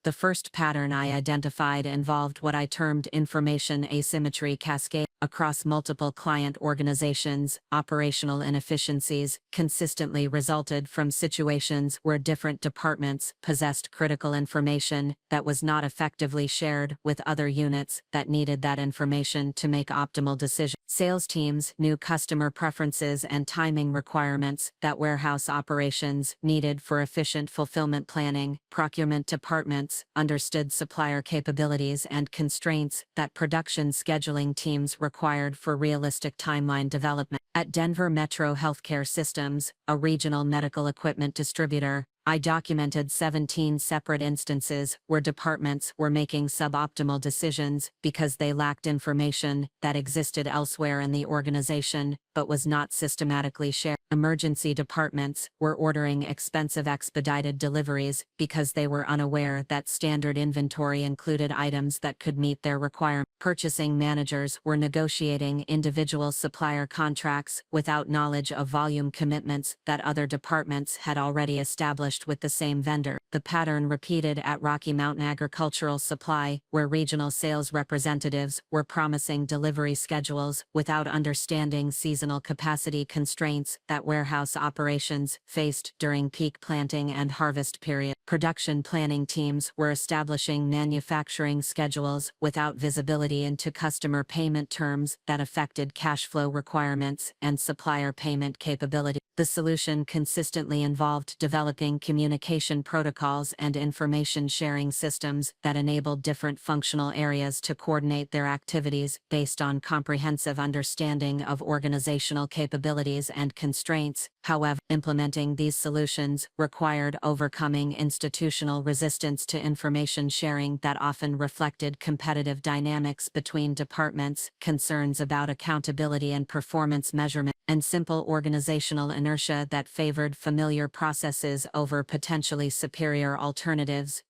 The first pattern I identified involved what I termed information asymmetry cascade. Across multiple client organizations, operational inefficiencies consistently resulted from situations where different departments possessed critical information that was not effectively shared with other units that needed that information to make optimal decisions. Sales teams knew customer preferences and timing requirements that warehouse operations needed for efficient fulfillment planning. Procurement departments understood supplier capabilities and constraints that production scheduling teams required for realistic timeline development. At Denver Metro Healthcare Systems, a regional medical equipment distributor, I documented 17 separate instances where departments were making suboptimal decisions because they lacked information that existed elsewhere in the organization but was not systematically shared. Emergency departments were ordering expensive expedited deliveries because they were unaware that standard inventory included items that could meet their requirements. Purchasing managers were negotiating individual supplier contracts without knowledge of volume commitments that other departments had already established with the same vendor. The pattern repeated at Rocky Mountain Agricultural Supply, where regional sales representatives were promising delivery schedules without understanding seasonal capacity constraints that warehouse operations faced during peak planting and harvest period. Production planning teams were establishing manufacturing schedules without visibility into customer payment terms that affected cash flow requirements and supplier payment capability. The solution consistently involved developing communication protocols and information sharing systems that enabled different functional areas to coordinate their activities based on comprehensive understanding of organizational capabilities and constraints. However, implementing these solutions required overcoming institutional resistance to information sharing that often reflected competitive dynamics between departments, concerns about accountability and performance measurement, and simple organizational inertia that favored familiar processes over potentially superior alternatives.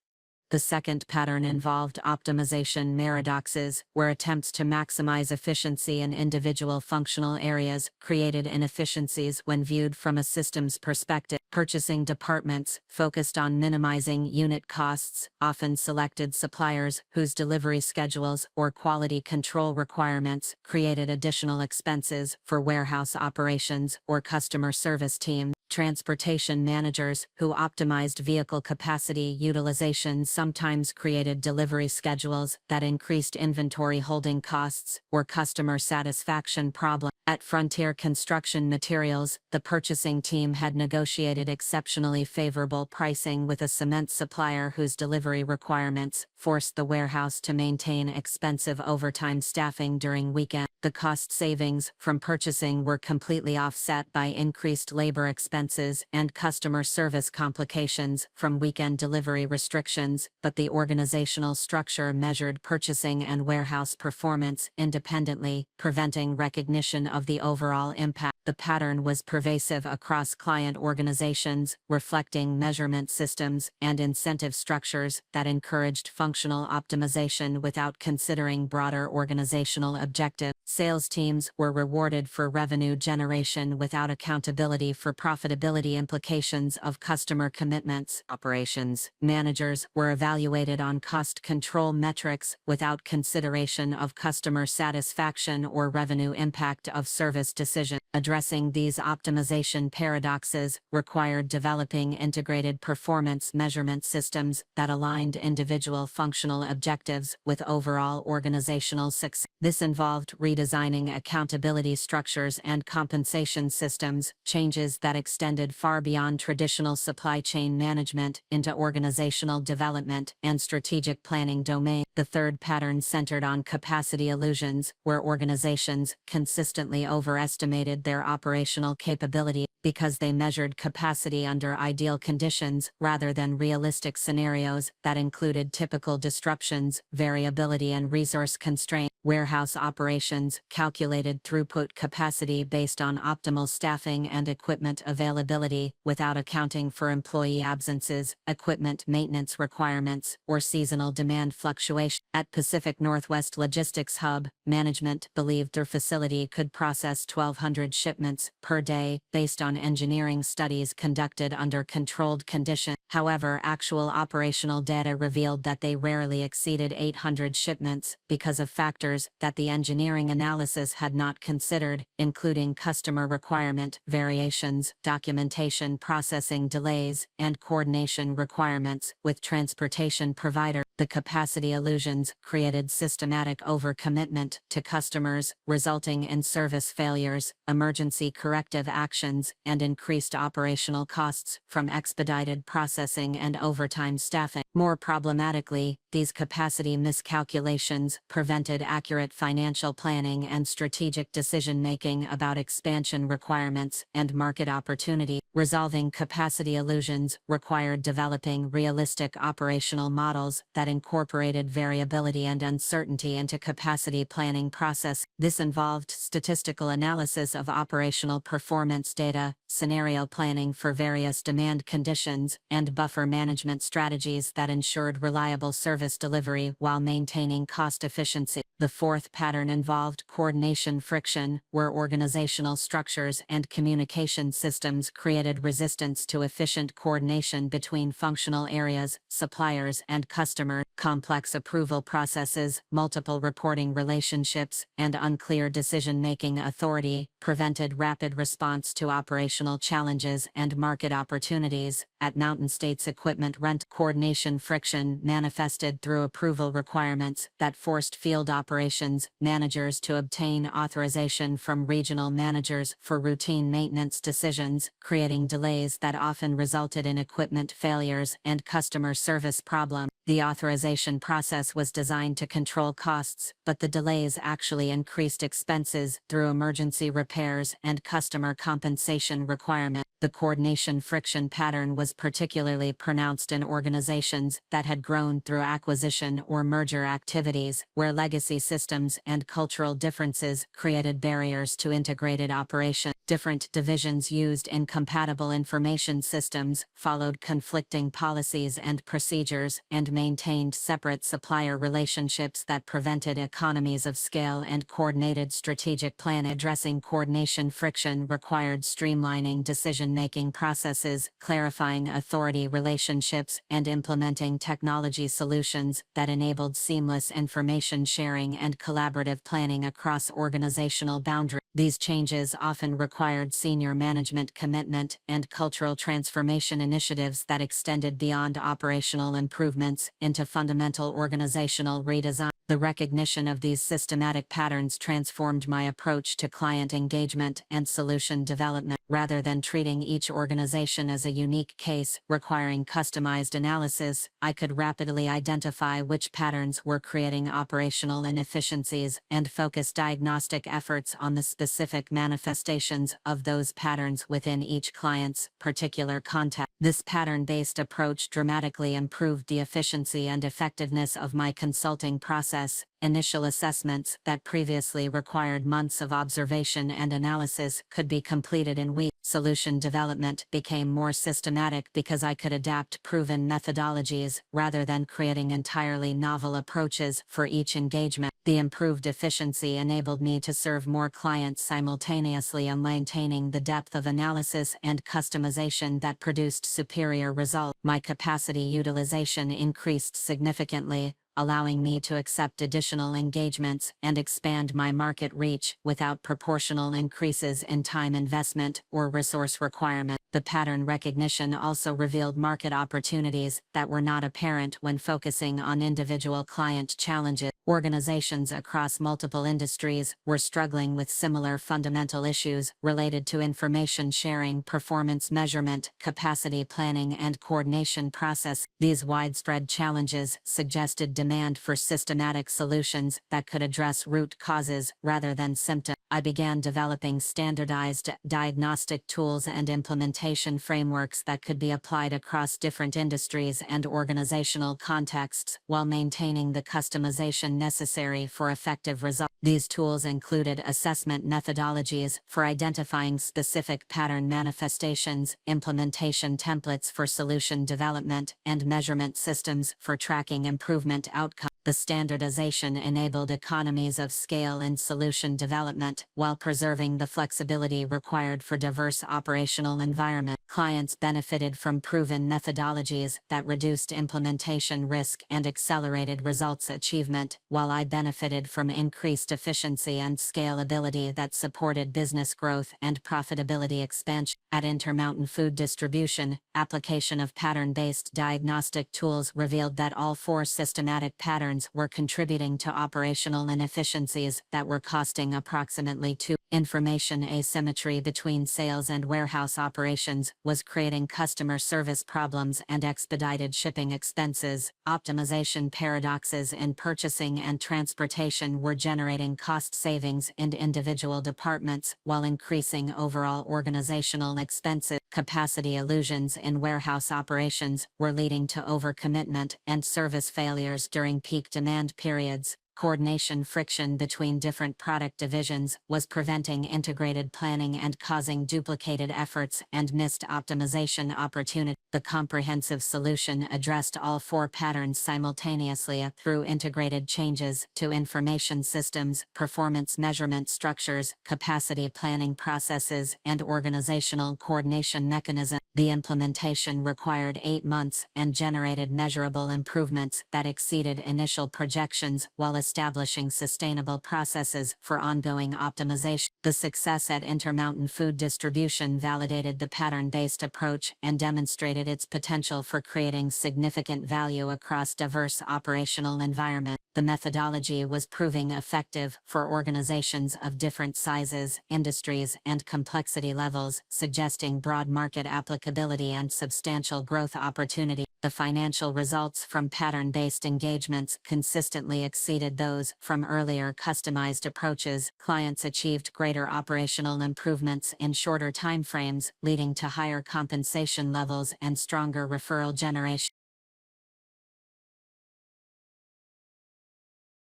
The second pattern involved optimization paradoxes, where attempts to maximize efficiency in individual functional areas created inefficiencies when viewed from a systems perspective. Purchasing departments focused on minimizing unit costs, often selected suppliers whose delivery schedules or quality control requirements created additional expenses for warehouse operations or customer service teams. Transportation managers who optimized vehicle capacity utilization sometimes created delivery schedules that increased inventory holding costs or customer satisfaction problems. At Frontier Construction Materials, the purchasing team had negotiated exceptionally favorable pricing with a cement supplier whose delivery requirements forced the warehouse to maintain expensive overtime staffing during weekends. The cost savings from purchasing were completely offset by increased labor expenses and customer service complications from weekend delivery restrictions, but the organizational structure measured purchasing and warehouse performance independently, preventing recognition of the overall impact. The pattern was pervasive across client organizations, reflecting measurement systems and incentive structures that encouraged functional optimization without considering broader organizational objectives. Sales teams were rewarded for revenue generation without accountability for profitability implications of customer commitments. Operations managers were evaluated on cost control metrics without consideration of customer satisfaction or revenue impact of service decisions. Addressing these optimization paradoxes required developing integrated performance measurement systems that aligned individual functional objectives with overall organizational success. This involved redesigning accountability structures and compensation systems, changes that extended far beyond traditional supply chain management into organizational development and strategic planning domains. The third pattern centered on capacity illusions, where organizations consistently overestimated their operational capability because they measured capacity under ideal conditions rather than realistic scenarios that included typical disruptions, variability, and resource constraints. Warehouse operations calculated throughput capacity based on optimal staffing and equipment availability without accounting for employee absences, equipment maintenance requirements, or seasonal demand fluctuation. At Pacific Northwest Logistics Hub, management believed their facility could process 1,200 shipments per day based on engineering studies conducted under controlled conditions. However, actual operational data revealed that they rarely exceeded 800 shipments because of factors that the engineering analysis had not considered, including customer requirement variations, documentation processing delays, and coordination requirements with transportation providers. The capacity illusions created systematic overcommitment to customers, resulting in service failures, emergency corrective actions, and increased operational costs from expedited processing and overtime staffing. More problematically, these capacity miscalculations prevented accurate financial planning and strategic decision-making about expansion requirements and market opportunity. Resolving capacity illusions required developing realistic operational models that incorporated variability and uncertainty into capacity planning process. This involved statistical analysis of operational performance data, scenario planning for various demand conditions, and buffer management strategies that ensured reliable service delivery while maintaining cost efficiency. The fourth pattern involved coordination friction, where organizational structures and communication systems created resistance to efficient coordination between functional areas, suppliers, and customers. Complex approval processes, multiple reporting relationships, and unclear decision-making authority prevented rapid response to operational challenges and market opportunities. At Mountain States Equipment Rent, coordination friction manifested through approval requirements that forced field operations managers to obtain authorization from regional managers for routine maintenance decisions, creating delays that often resulted in equipment failures and customer service problems. The authorization process was designed to control costs, but the delays actually increased expenses through emergency repairs and customer compensation requirements. The coordination friction pattern was particularly pronounced in organizations that had grown through acquisition or merger activities, where legacy systems and cultural differences created barriers to integrated operation. Different divisions used incompatible information systems, followed conflicting policies and procedures, and maintained separate supplier relationships that prevented economies of scale and coordinated strategic plan. Addressing coordination friction required streamlining decision-making processes, clarifying authority relationships, and implementing technology solutions that enabled seamless information sharing and collaborative planning across organizational boundaries. These changes often required required senior management commitment and cultural transformation initiatives that extended beyond operational improvements into fundamental organizational redesign. The recognition of these systematic patterns transformed my approach to client engagement and solution development. Rather than treating each organization as a unique case requiring customized analysis, I could rapidly identify which patterns were creating operational inefficiencies and focus diagnostic efforts on the specific manifestations of those patterns within each client's particular context. This pattern-based approach dramatically improved the efficiency and effectiveness of my consulting process. Initial assessments that previously required months of observation and analysis could be completed in weeks. Solution development became more systematic because I could adapt proven methodologies rather than creating entirely novel approaches for each engagement. The improved efficiency enabled me to serve more clients simultaneously and maintaining the depth of analysis and customization that produced superior results. My capacity utilization increased significantly, allowing me to accept additional engagements and expand my market reach without proportional increases in time investment or resource requirement. The pattern recognition also revealed market opportunities that were not apparent when focusing on individual client challenges. Organizations across multiple industries were struggling with similar fundamental issues related to information sharing, performance measurement, capacity planning, and coordination process. These widespread challenges suggested demand for systematic solutions that could address root causes rather than symptoms. I began developing standardized diagnostic tools and implementation frameworks that could be applied across different industries and organizational contexts while maintaining the customization necessary for effective results. These tools included assessment methodologies for identifying specific pattern manifestations, implementation templates for solution development, and measurement systems for tracking improvement outcomes. The standardization enabled economies of scale in solution development while preserving the flexibility required for diverse operational environments. Clients benefited from proven methodologies that reduced implementation risk and accelerated results achievement, while I benefited from increased efficiency and scalability that supported business growth and profitability expansion. At Intermountain Food Distribution, application of pattern-based diagnostic tools revealed that all four systematic patterns were contributing to operational inefficiencies that were costing approximately $2. Information asymmetry between sales and warehouse operations was creating customer service problems and expedited shipping expenses. Optimization paradoxes in purchasing and transportation were generating cost savings in individual departments while increasing overall organizational expenses. Capacity illusions in warehouse operations were leading to overcommitment and service failures during peak demand periods. Coordination friction between different product divisions was preventing integrated planning and causing duplicated efforts and missed optimization opportunities. The comprehensive solution addressed all four patterns simultaneously through integrated changes to information systems, performance measurement structures, capacity planning processes, and organizational coordination mechanisms. The implementation required 8 months and generated measurable improvements that exceeded initial projections while establishing sustainable processes for ongoing optimization. The success at Intermountain Food Distribution validated the pattern-based approach and demonstrated its potential for creating significant value across diverse operational environments. The methodology was proving effective for organizations of different sizes, industries, and complexity levels, suggesting broad market applicability and substantial growth opportunity. The financial results from pattern-based engagements consistently exceeded those from earlier customized approaches. Clients achieved greater operational improvements in shorter timeframes, leading to higher compensation levels and stronger referral generation.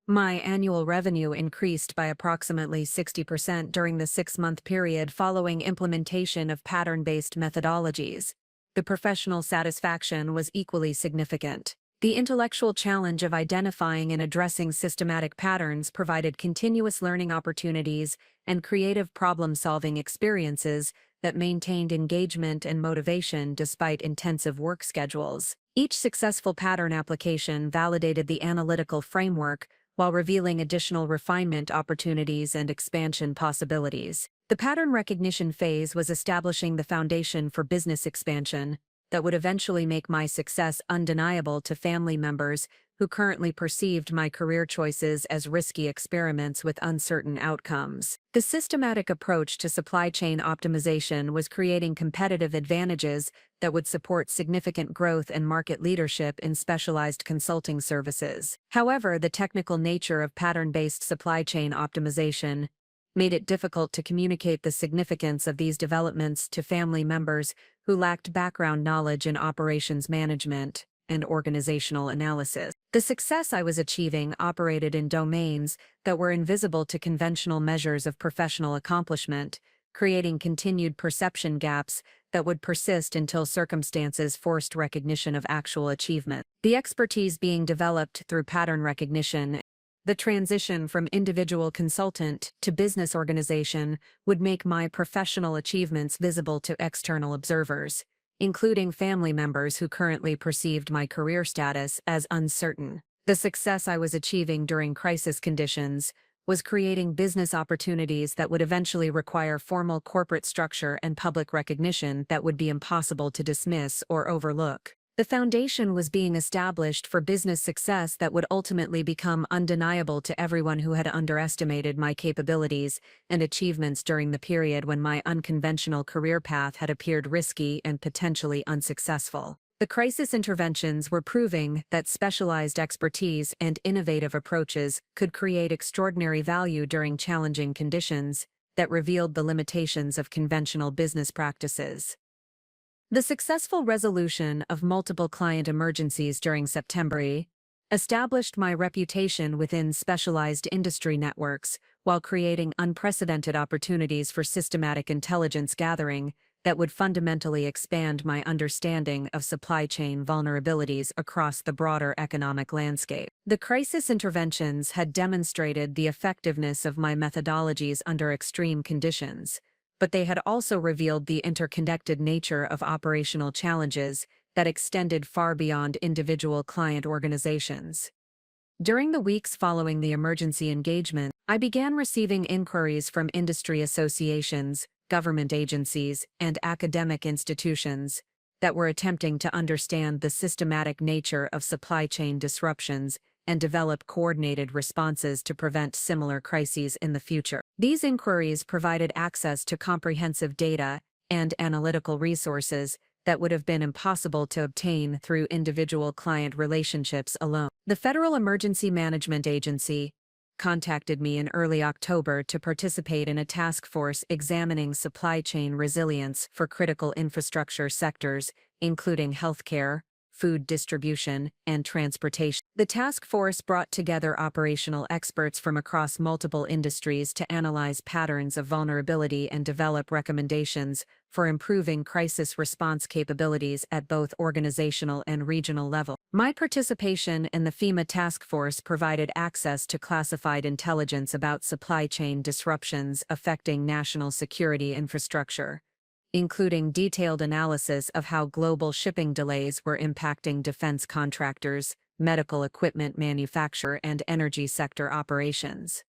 My annual revenue increased by approximately 60% during the 6-month period following implementation of pattern-based methodologies. The professional satisfaction was equally significant. The intellectual challenge of identifying and addressing systematic patterns provided continuous learning opportunities and creative problem-solving experiences that maintained engagement and motivation despite intensive work schedules. Each successful pattern application validated the analytical framework while revealing additional refinement opportunities and expansion possibilities. The pattern recognition phase was establishing the foundation for business expansion that would eventually make my success undeniable to family members who currently perceived my career choices as risky experiments with uncertain outcomes. The systematic approach to supply chain optimization was creating competitive advantages that would support significant growth and market leadership in specialized consulting services. However, the technical nature of pattern-based supply chain optimization made it difficult to communicate the significance of these developments to family members who lacked background knowledge in operations management and organizational analysis. The success I was achieving operated in domains that were invisible to conventional measures of professional accomplishment, creating continued perception gaps that would persist until circumstances forced recognition of actual achievement. The expertise being developed through pattern recognition, the transition from individual consultant to business organization would make my professional achievements visible to external observers, including family members who currently perceived my career status as uncertain. The success I was achieving during crisis conditions was creating business opportunities that would eventually require formal corporate structure and public recognition that would be impossible to dismiss or overlook. The foundation was being established for business success that would ultimately become undeniable to everyone who had underestimated my capabilities and achievements during the period when my unconventional career path had appeared risky and potentially unsuccessful. The crisis interventions were proving that specialized expertise and innovative approaches could create extraordinary value during challenging conditions that revealed the limitations of conventional business practices. The successful resolution of multiple client emergencies during September established my reputation within specialized industry networks while creating unprecedented opportunities for systematic intelligence gathering that would fundamentally expand my understanding of supply chain vulnerabilities across the broader economic landscape. The crisis interventions had demonstrated the effectiveness of my methodologies under extreme conditions, but they had also revealed the interconnected nature of operational challenges that extended far beyond individual client organizations. During the weeks following the emergency engagement, I began receiving inquiries from industry associations, government agencies, and academic institutions that were attempting to understand the systematic nature of supply chain disruptions and develop coordinated responses to prevent similar crises in the future. These inquiries provided access to comprehensive data and analytical resources that would have been impossible to obtain through individual client relationships alone. The Federal Emergency Management Agency contacted me in early October to participate in a task force examining supply chain resilience for critical infrastructure sectors, including healthcare, food distribution, and transportation. The task force brought together operational experts from across multiple industries to analyze patterns of vulnerability and develop recommendations for improving crisis response capabilities at both organizational and regional level. My participation in the FEMA task force provided access to classified intelligence about supply chain disruptions affecting national security infrastructure, including detailed analysis of how global shipping delays were impacting defense contractors, medical equipment manufacturer, and energy sector operations.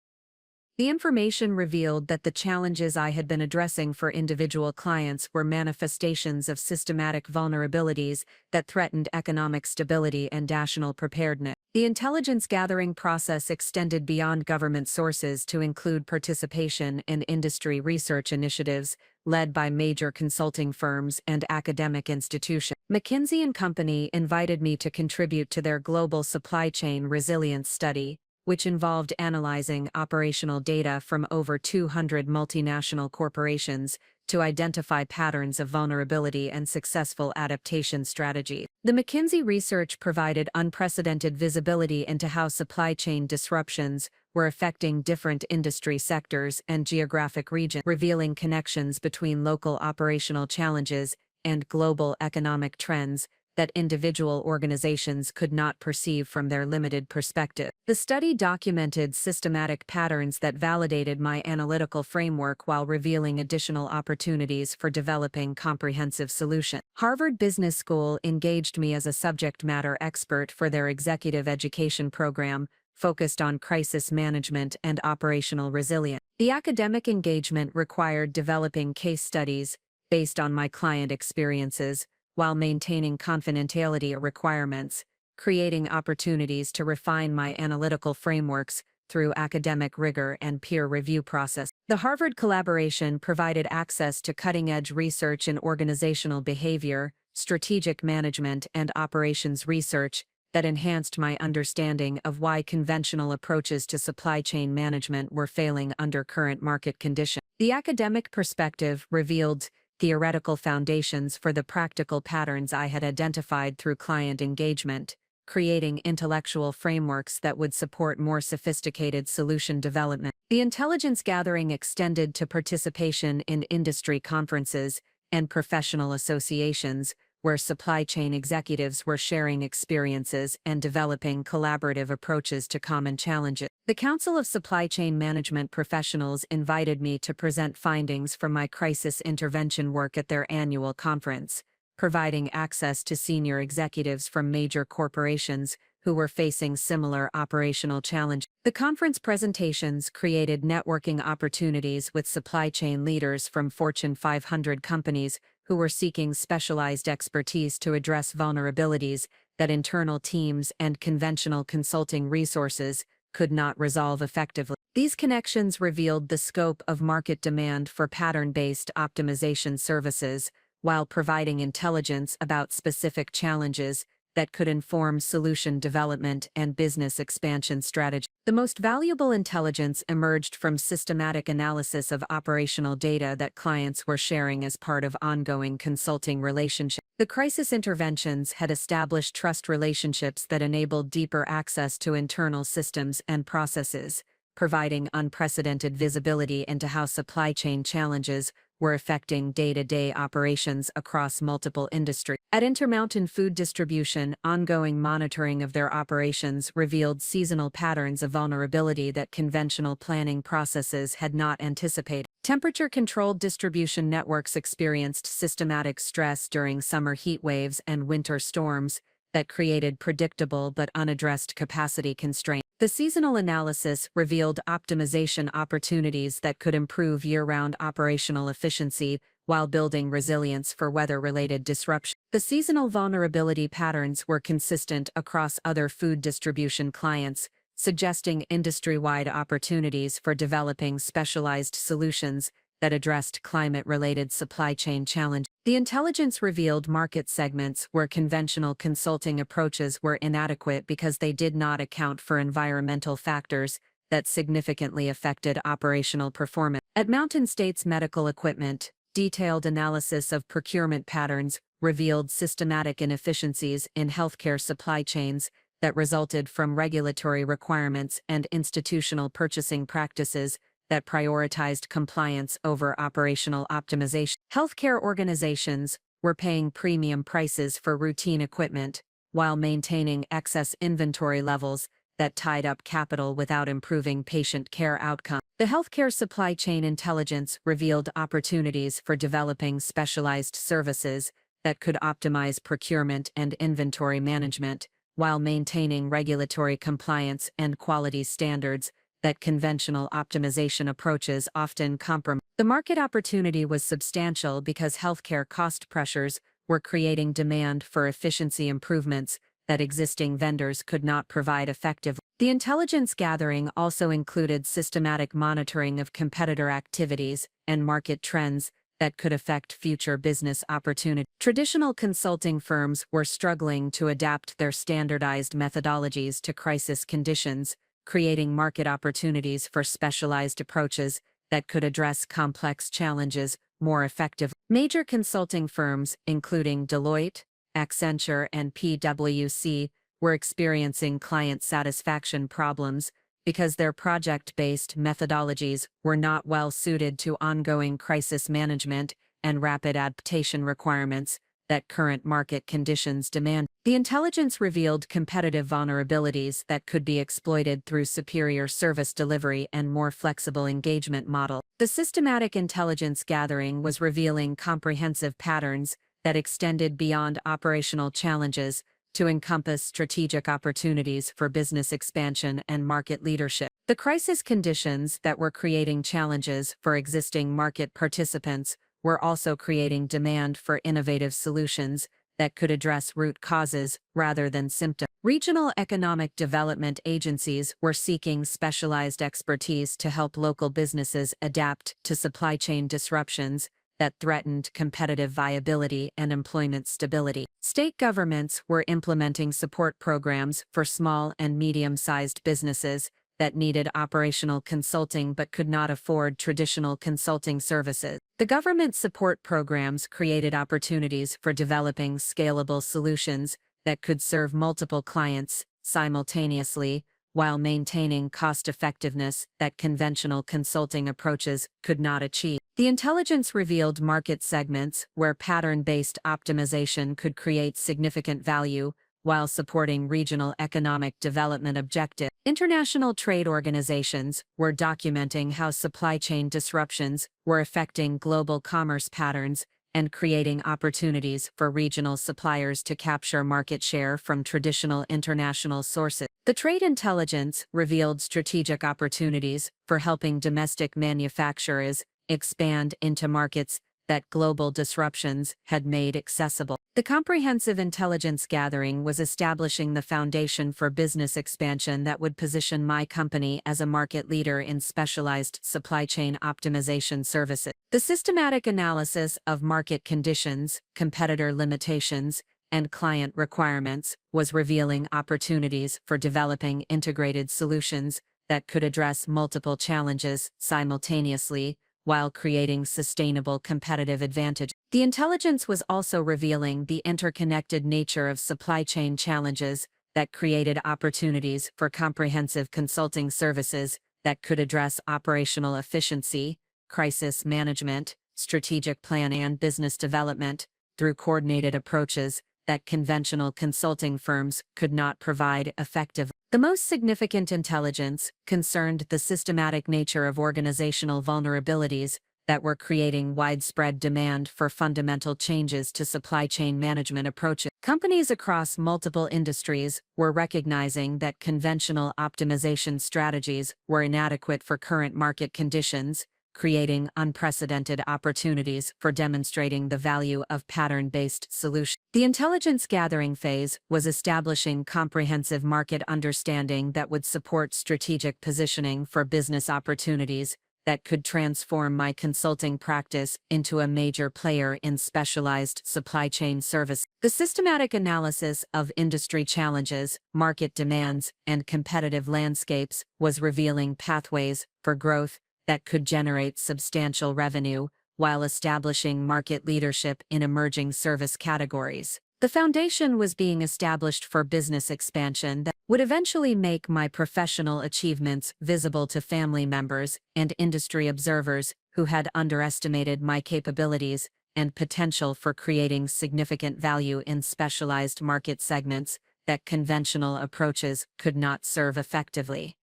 The information revealed that the challenges I had been addressing for individual clients were manifestations of systematic vulnerabilities that threatened economic stability and national preparedness. The intelligence gathering process extended beyond government sources to include participation in industry research initiatives led by major consulting firms and academic institutions. McKinsey & Company invited me to contribute to their global supply chain resilience study, which involved analyzing operational data from over 200 multinational corporations to identify patterns of vulnerability and successful adaptation strategy. The McKinsey research provided unprecedented visibility into how supply chain disruptions were affecting different industry sectors and geographic regions, revealing connections between local operational challenges and global economic trends that individual organizations could not perceive from their limited perspective. The study documented systematic patterns that validated my analytical framework while revealing additional opportunities for developing comprehensive solutions. Harvard Business School engaged me as a subject matter expert for their executive education program, focused on crisis management and operational resilience. The academic engagement required developing case studies based on my client experiences while maintaining confidentiality requirements, creating opportunities to refine my analytical frameworks through academic rigor and peer review process. The Harvard collaboration provided access to cutting-edge research in organizational behavior, strategic management, and operations research that enhanced my understanding of why conventional approaches to supply chain management were failing under current market conditions. The academic perspective revealed theoretical foundations for the practical patterns I had identified through client engagement, creating intellectual frameworks that would support more sophisticated solution development. The intelligence gathering extended to participation in industry conferences and professional associations, where supply chain executives were sharing experiences and developing collaborative approaches to common challenges. The Council of Supply Chain Management Professionals invited me to present findings from my crisis intervention work at their annual conference, providing access to senior executives from major corporations who were facing similar operational challenges. The conference presentations created networking opportunities with supply chain leaders from Fortune 500 companies who were seeking specialized expertise to address vulnerabilities that internal teams and conventional consulting resources could not resolve effectively. These connections revealed the scope of market demand for pattern-based optimization services, while providing intelligence about specific challenges that could inform solution development and business expansion strategy. The most valuable intelligence emerged from systematic analysis of operational data that clients were sharing as part of ongoing consulting relationships. The crisis interventions had established trust relationships that enabled deeper access to internal systems and processes, providing unprecedented visibility into how supply chain challenges were affecting day-to-day operations across multiple industries. At Intermountain Food Distribution, ongoing monitoring of their operations revealed seasonal patterns of vulnerability that conventional planning processes had not anticipated. Temperature-controlled distribution networks experienced systematic stress during summer heat waves and winter storms that created predictable but unaddressed capacity constraints. The seasonal analysis revealed optimization opportunities that could improve year-round operational efficiency while building resilience for weather-related disruption. The seasonal vulnerability patterns were consistent across other food distribution clients, suggesting industry-wide opportunities for developing specialized solutions that addressed climate-related supply chain challenges. The intelligence revealed market segments where conventional consulting approaches were inadequate because they did not account for environmental factors that significantly affected operational performance. At Mountain States Medical Equipment, detailed analysis of procurement patterns revealed systematic inefficiencies in healthcare supply chains that resulted from regulatory requirements and institutional purchasing practices that prioritized compliance over operational optimization. Healthcare organizations were paying premium prices for routine equipment while maintaining excess inventory levels that tied up capital without improving patient care outcomes. The healthcare supply chain intelligence revealed opportunities for developing specialized services that could optimize procurement and inventory management while maintaining regulatory compliance and quality standards that conventional optimization approaches often compromise. The market opportunity was substantial because healthcare cost pressures were creating demand for efficiency improvements that existing vendors could not provide effectively. The intelligence gathering also included systematic monitoring of competitor activities and market trends that could affect future business opportunities. Traditional consulting firms were struggling to adapt their standardized methodologies to crisis conditions, creating market opportunities for specialized approaches that could address complex challenges more effectively. Major consulting firms, including Deloitte, Accenture, and PwC, were experiencing client satisfaction problems because their project-based methodologies were not well suited to ongoing crisis management and rapid adaptation requirements that current market conditions demand. The intelligence revealed competitive vulnerabilities that could be exploited through superior service delivery and more flexible engagement model. The systematic intelligence gathering was revealing comprehensive patterns that extended beyond operational challenges to encompass strategic opportunities for business expansion and market leadership. The crisis conditions that were creating challenges for existing market participants were also creating demand for innovative solutions that could address root causes rather than symptoms. Regional economic development agencies were seeking specialized expertise to help local businesses adapt to supply chain disruptions that threatened competitive viability and employment stability. State governments were implementing support programs for small and medium-sized businesses that needed operational consulting but could not afford traditional consulting services. The government support programs created opportunities for developing scalable solutions that could serve multiple clients simultaneously while maintaining cost-effectiveness that conventional consulting approaches could not achieve. The intelligence revealed market segments where pattern-based optimization could create significant value while supporting regional economic development objectives. International trade organizations were documenting how supply chain disruptions were affecting global commerce patterns and creating opportunities for regional suppliers to capture market share from traditional international sources. The trade intelligence revealed strategic opportunities for helping domestic manufacturers expand into markets that global disruptions had made accessible. The comprehensive intelligence gathering was establishing the foundation for business expansion that would position my company as a market leader in specialized supply chain optimization services. The systematic analysis of market conditions, competitor limitations, and client requirements was revealing opportunities for developing integrated solutions that could address multiple challenges simultaneously while creating sustainable competitive advantage. The intelligence was also revealing the interconnected nature of supply chain challenges that created opportunities for comprehensive consulting services that could address operational efficiency, crisis management, strategic planning, and business development through coordinated approaches that conventional consulting firms could not provide effectively. The most significant intelligence concerned the systematic nature of organizational vulnerabilities that were creating widespread demand for fundamental changes to supply chain management approaches. Companies across multiple industries were recognizing that conventional optimization strategies were inadequate for current market conditions, creating unprecedented opportunities for demonstrating the value of pattern-based solutions. The intelligence gathering phase was establishing comprehensive market understanding that would support strategic positioning for business opportunities that could transform my consulting practice into a major player in specialized supply chain service. The systematic analysis of industry challenges, market demands, and competitive landscapes was revealing pathways for growth that could generate substantial revenue while establishing market leadership in emerging service categories. The foundation was being established for business expansion that would eventually make my professional achievements visible to family members and industry observers who had underestimated my capabilities and potential for creating significant value in specialized market segments that conventional approaches could not serve effectively.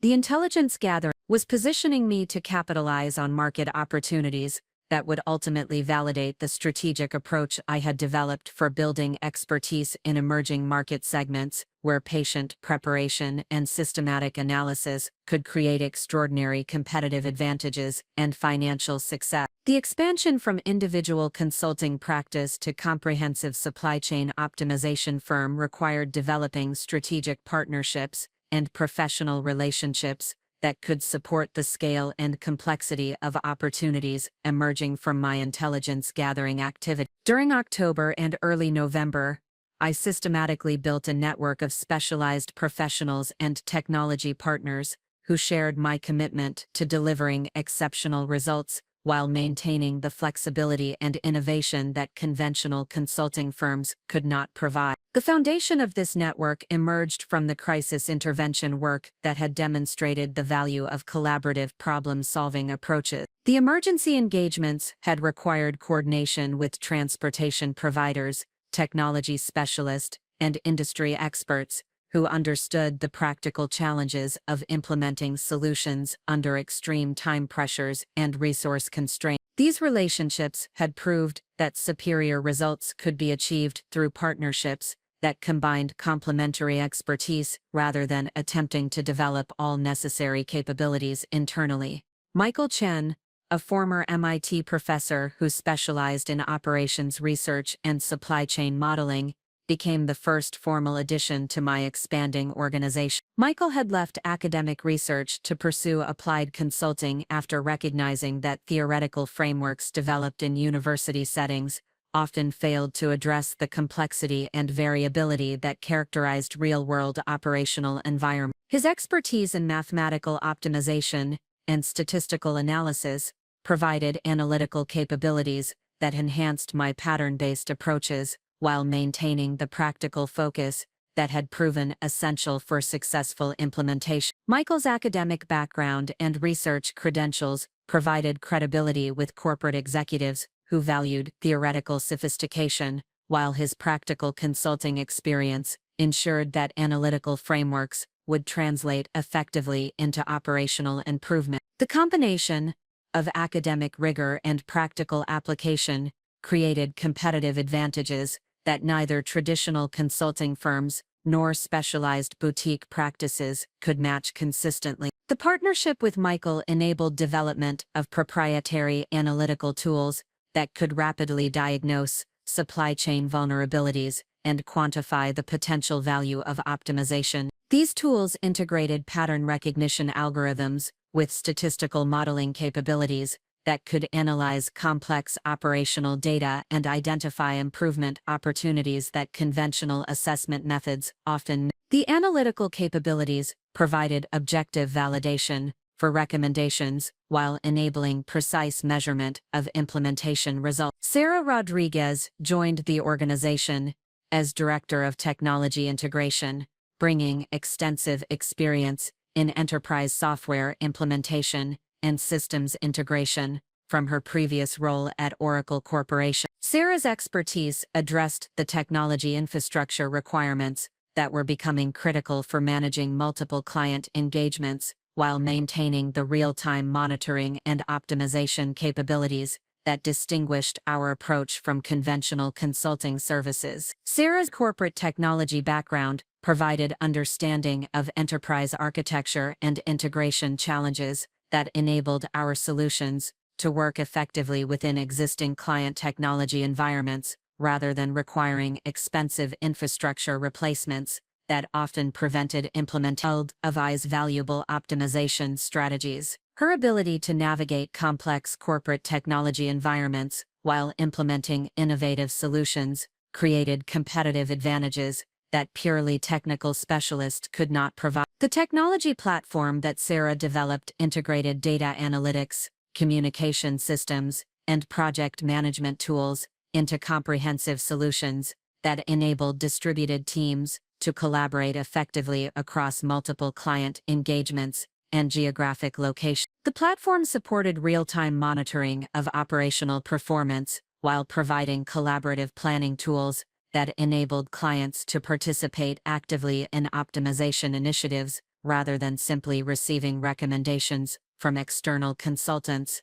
The intelligence gathering was positioning me to capitalize on market opportunities that would ultimately validate the strategic approach I had developed for building expertise in emerging market segments where patient preparation and systematic analysis could create extraordinary competitive advantages and financial success. The expansion from individual consulting practice to comprehensive supply chain optimization firm required developing strategic partnerships and professional relationships that could support the scale and complexity of opportunities emerging from my intelligence gathering activity. During October and early November, I systematically built a network of specialized professionals and technology partners who shared my commitment to delivering exceptional results while maintaining the flexibility and innovation that conventional consulting firms could not provide. The foundation of this network emerged from the crisis intervention work that had demonstrated the value of collaborative problem-solving approaches. The emergency engagements had required coordination with transportation providers, technology specialists, and industry experts who understood the practical challenges of implementing solutions under extreme time pressures and resource constraints. These relationships had proved that superior results could be achieved through partnerships that combined complementary expertise rather than attempting to develop all necessary capabilities internally. Michael Chen, a former MIT professor who specialized in operations research and supply chain modeling, became the first formal addition to my expanding organization. Michael had left academic research to pursue applied consulting after recognizing that theoretical frameworks developed in university settings often failed to address the complexity and variability that characterized real-world operational environments. His expertise in mathematical optimization and statistical analysis provided analytical capabilities that enhanced my pattern-based approaches while maintaining the practical focus that had proven essential for successful implementation. Michael's academic background and research credentials provided credibility with corporate executives who valued theoretical sophistication, while his practical consulting experience ensured that analytical frameworks would translate effectively into operational improvement. The combination of academic rigor and practical application created competitive advantages that neither traditional consulting firms nor specialized boutique practices could match consistently. The partnership with Michael enabled development of proprietary analytical tools that could rapidly diagnose supply chain vulnerabilities and quantify the potential value of optimization. These tools integrated pattern recognition algorithms with statistical modeling capabilities that could analyze complex operational data and identify improvement opportunities that conventional assessment methods often miss. The analytical capabilities provided objective validation for recommendations while enabling precise measurement of implementation results. Sarah Rodriguez joined the organization as Director of Technology Integration, bringing extensive experience in enterprise software implementation and systems integration from her previous role at Oracle Corporation. Sarah's expertise addressed the technology infrastructure requirements that were becoming critical for managing multiple client engagements while maintaining the real-time monitoring and optimization capabilities that distinguished our approach from conventional consulting services. Sarah's corporate technology background provided understanding of enterprise architecture and integration challenges that enabled our solutions to work effectively within existing client technology environments rather than requiring expensive infrastructure replacements that often prevented implementation of I's valuable optimization strategies. Her ability to navigate complex corporate technology environments while implementing innovative solutions created competitive advantages that purely technical specialists could not provide. The technology platform that Sarah developed integrated data analytics, communication systems, and project management tools into comprehensive solutions that enabled distributed teams to collaborate effectively across multiple client engagements and geographic locations. The platform supported real-time monitoring of operational performance while providing collaborative planning tools that enabled clients to participate actively in optimization initiatives rather than simply receiving recommendations from external consultants.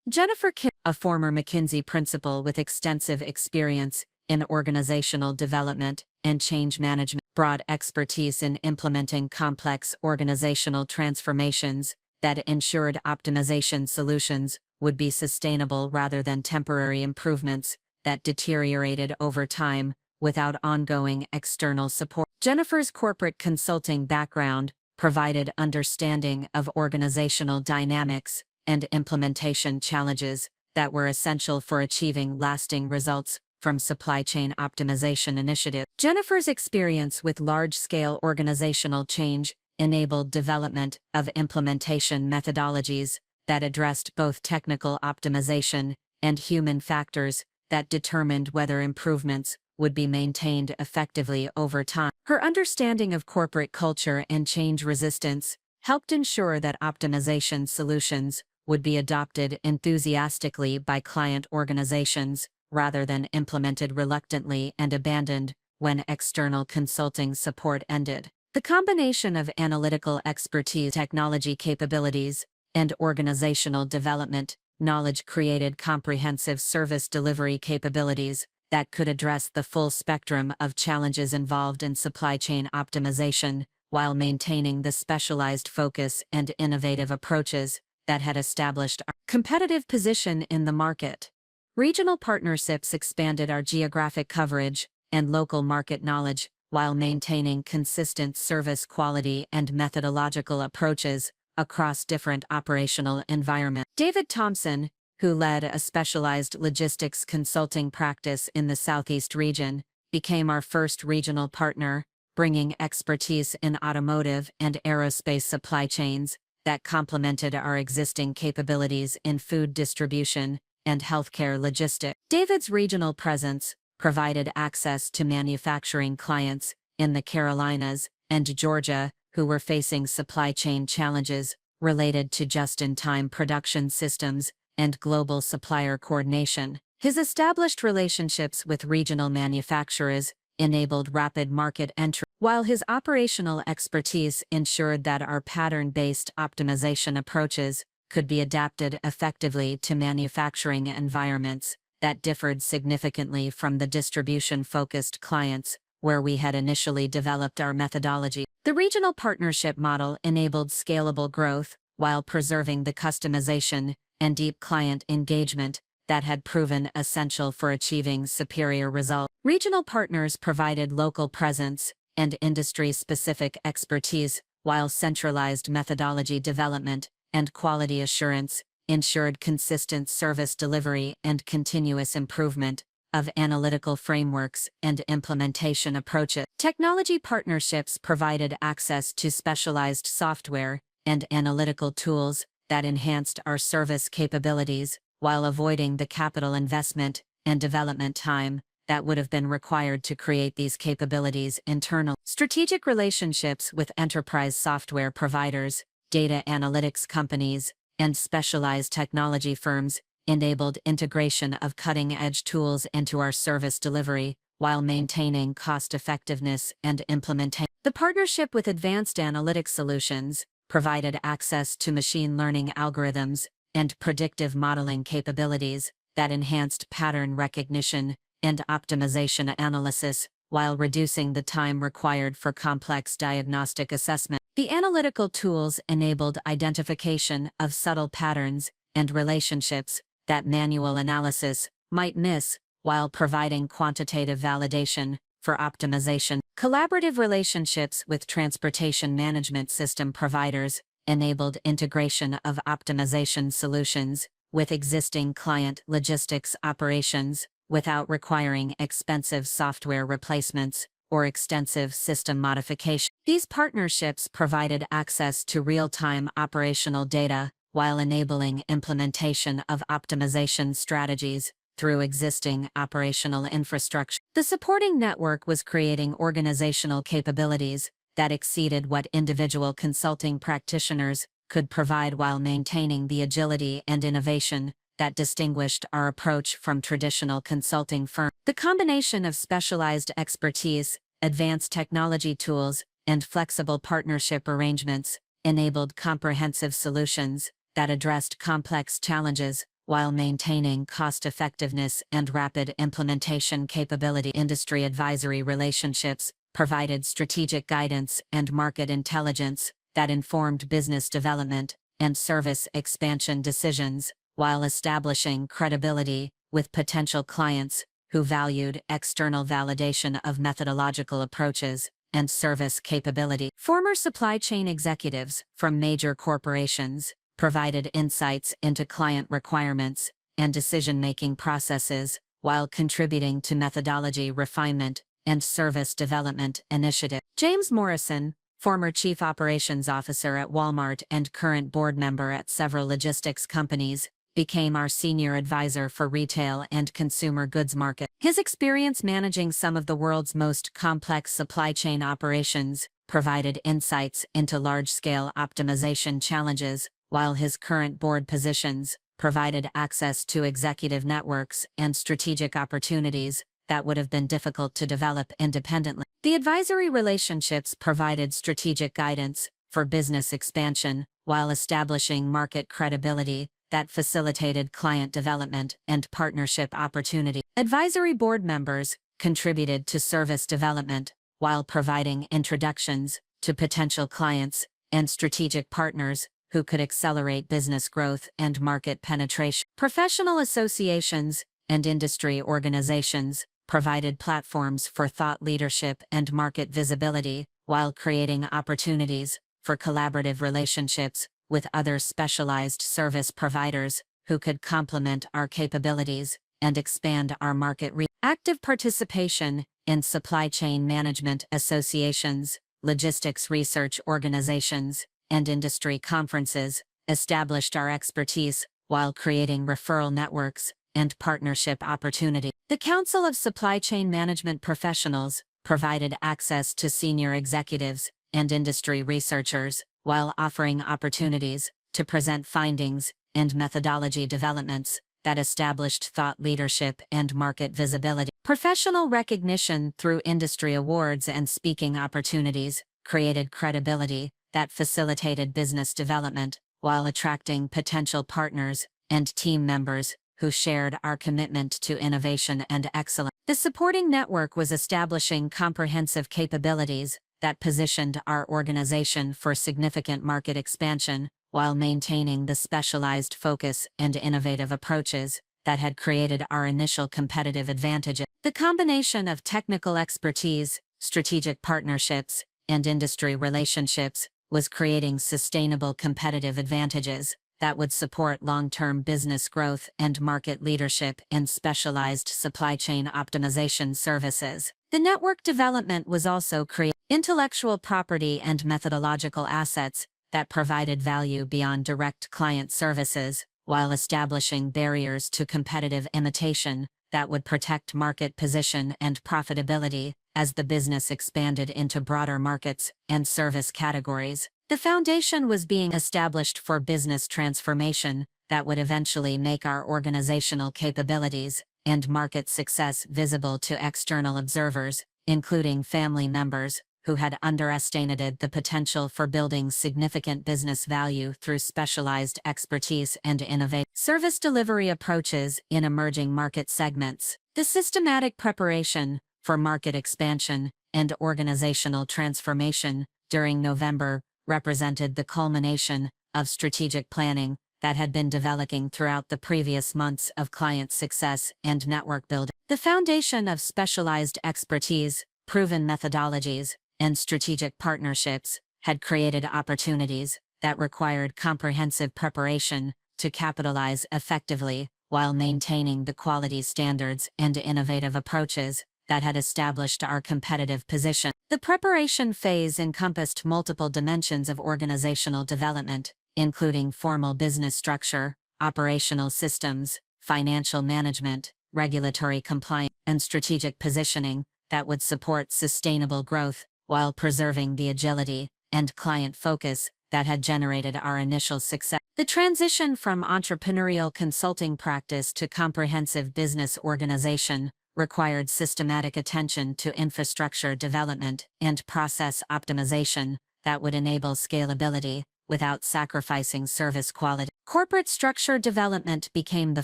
Jennifer Kim, a former McKinsey principal with extensive experience in organizational development and change management, brought expertise in implementing complex organizational transformations that ensured optimization solutions would be sustainable rather than temporary improvements that deteriorated over time without ongoing external support. Jennifer's corporate consulting background provided understanding of organizational dynamics and implementation challenges that were essential for achieving lasting results from supply chain optimization initiatives. Jennifer's experience with large-scale organizational change enabled development of implementation methodologies that addressed both technical optimization and human factors that determined whether improvements would be maintained effectively over time. Her understanding of corporate culture and change resistance helped ensure that optimization solutions would be adopted enthusiastically by client organizations rather than implemented reluctantly and abandoned when external consulting support ended. The combination of analytical expertise, technology capabilities, and organizational development knowledge created comprehensive service delivery capabilities that could address the full spectrum of challenges involved in supply chain optimization, while maintaining the specialized focus and innovative approaches that had established our competitive position in the market. Regional partnerships expanded our geographic coverage and local market knowledge, while maintaining consistent service quality and methodological approaches across different operational environments. David Thompson, who led a specialized logistics consulting practice in the Southeast region, became our first regional partner, bringing expertise in automotive and aerospace supply chains that complemented our existing capabilities in food distribution and healthcare logistics. David's regional presence provided access to manufacturing clients in the Carolinas and Georgia who were facing supply chain challenges related to just-in-time production systems and global supplier coordination. His established relationships with regional manufacturers enabled rapid market entry, while his operational expertise ensured that our pattern-based optimization approaches could be adapted effectively to manufacturing environments that differed significantly from the distribution-focused clients where we had initially developed our methodology. The regional partnership model enabled scalable growth while preserving the customization and deep client engagement that had proven essential for achieving superior results. Regional partners provided local presence and industry-specific expertise, while centralized methodology development and quality assurance ensured consistent service delivery and continuous improvement of analytical frameworks and implementation approaches. Technology partnerships provided access to specialized software and analytical tools that enhanced our service capabilities, while avoiding the capital investment and development time that would have been required to create these capabilities internally. Strategic relationships with enterprise software providers, data analytics companies, and specialized technology firms enabled integration of cutting-edge tools into our service delivery, while maintaining cost-effectiveness and implementation. The partnership with advanced analytics solutions provided access to machine learning algorithms and predictive modeling capabilities that enhanced pattern recognition and optimization analysis, while reducing the time required for complex diagnostic assessment. The analytical tools enabled identification of subtle patterns and relationships that manual analysis might miss, while providing quantitative validation for optimization. Collaborative relationships with transportation management system providers enabled integration of optimization solutions with existing client logistics operations without requiring expensive software replacements or extensive system modification. These partnerships provided access to real-time operational data while enabling implementation of optimization strategies through existing operational infrastructure. The supporting network was creating organizational capabilities that exceeded what individual consulting practitioners could provide, while maintaining the agility and innovation that distinguished our approach from traditional consulting firms. The combination of specialized expertise, advanced technology tools, and flexible partnership arrangements enabled comprehensive solutions that addressed complex challenges while maintaining cost-effectiveness and rapid implementation capability. Industry advisory relationships provided strategic guidance and market intelligence that informed business development and service expansion decisions, while establishing credibility with potential clients who valued external validation of methodological approaches and service capability. Former supply chain executives from major corporations provided insights into client requirements and decision-making processes, while contributing to methodology refinement and service development initiatives. James Morrison, former Chief Operations Officer at Walmart and current board member at several logistics companies, became our senior advisor for retail and consumer goods market. His experience managing some of the world's most complex supply chain operations provided insights into large-scale optimization challenges, while his current board positions provided access to executive networks and strategic opportunities that would have been difficult to develop independently. The advisory relationships provided strategic guidance for business expansion while establishing market credibility that facilitated client development and partnership opportunity. Advisory board members contributed to service development while providing introductions to potential clients and strategic partners who could accelerate business growth and market penetration. Professional associations and industry organizations provided platforms for thought leadership and market visibility while creating opportunities for collaborative relationships with other specialized service providers who could complement our capabilities and expand our market reach. Active participation in supply chain management associations, logistics research organizations, and industry conferences established our expertise while creating referral networks and partnership opportunities. The Council of Supply Chain Management Professionals provided access to senior executives and industry researchers while offering opportunities to present findings and methodology developments that established thought leadership and market visibility. Professional recognition through industry awards and speaking opportunities created credibility that facilitated business development while attracting potential partners and team members who shared our commitment to innovation and excellence. The supporting network was establishing comprehensive capabilities that positioned our organization for significant market expansion while maintaining the specialized focus and innovative approaches that had created our initial competitive advantages. The combination of technical expertise, strategic partnerships, and industry relationships was creating sustainable competitive advantages that would support long-term business growth and market leadership in specialized supply chain optimization services. The network development was also creating intellectual property and methodological assets that provided value beyond direct client services, while establishing barriers to competitive imitation that would protect market position and profitability as the business expanded into broader markets and service categories. The foundation was being established for business transformation that would eventually make our organizational capabilities and market success visible to external observers, including family members who had underestimated the potential for building significant business value through specialized expertise and innovative service delivery approaches in emerging market segments. The systematic preparation for market expansion and organizational transformation during November represented the culmination of strategic planning that had been developing throughout the previous months of client success and network building. The foundation of specialized expertise, proven methodologies, and strategic partnerships had created opportunities that required comprehensive preparation to capitalize effectively while maintaining the quality standards and innovative approaches that had established our competitive position. The preparation phase encompassed multiple dimensions of organizational development, including formal business structure, operational systems, financial management, regulatory compliance, and strategic positioning that would support sustainable growth while preserving the agility and client focus that had generated our initial success. The transition from entrepreneurial consulting practice to comprehensive business organization required systematic attention to infrastructure development and process optimization that would enable scalability without sacrificing service quality. Corporate structure development became the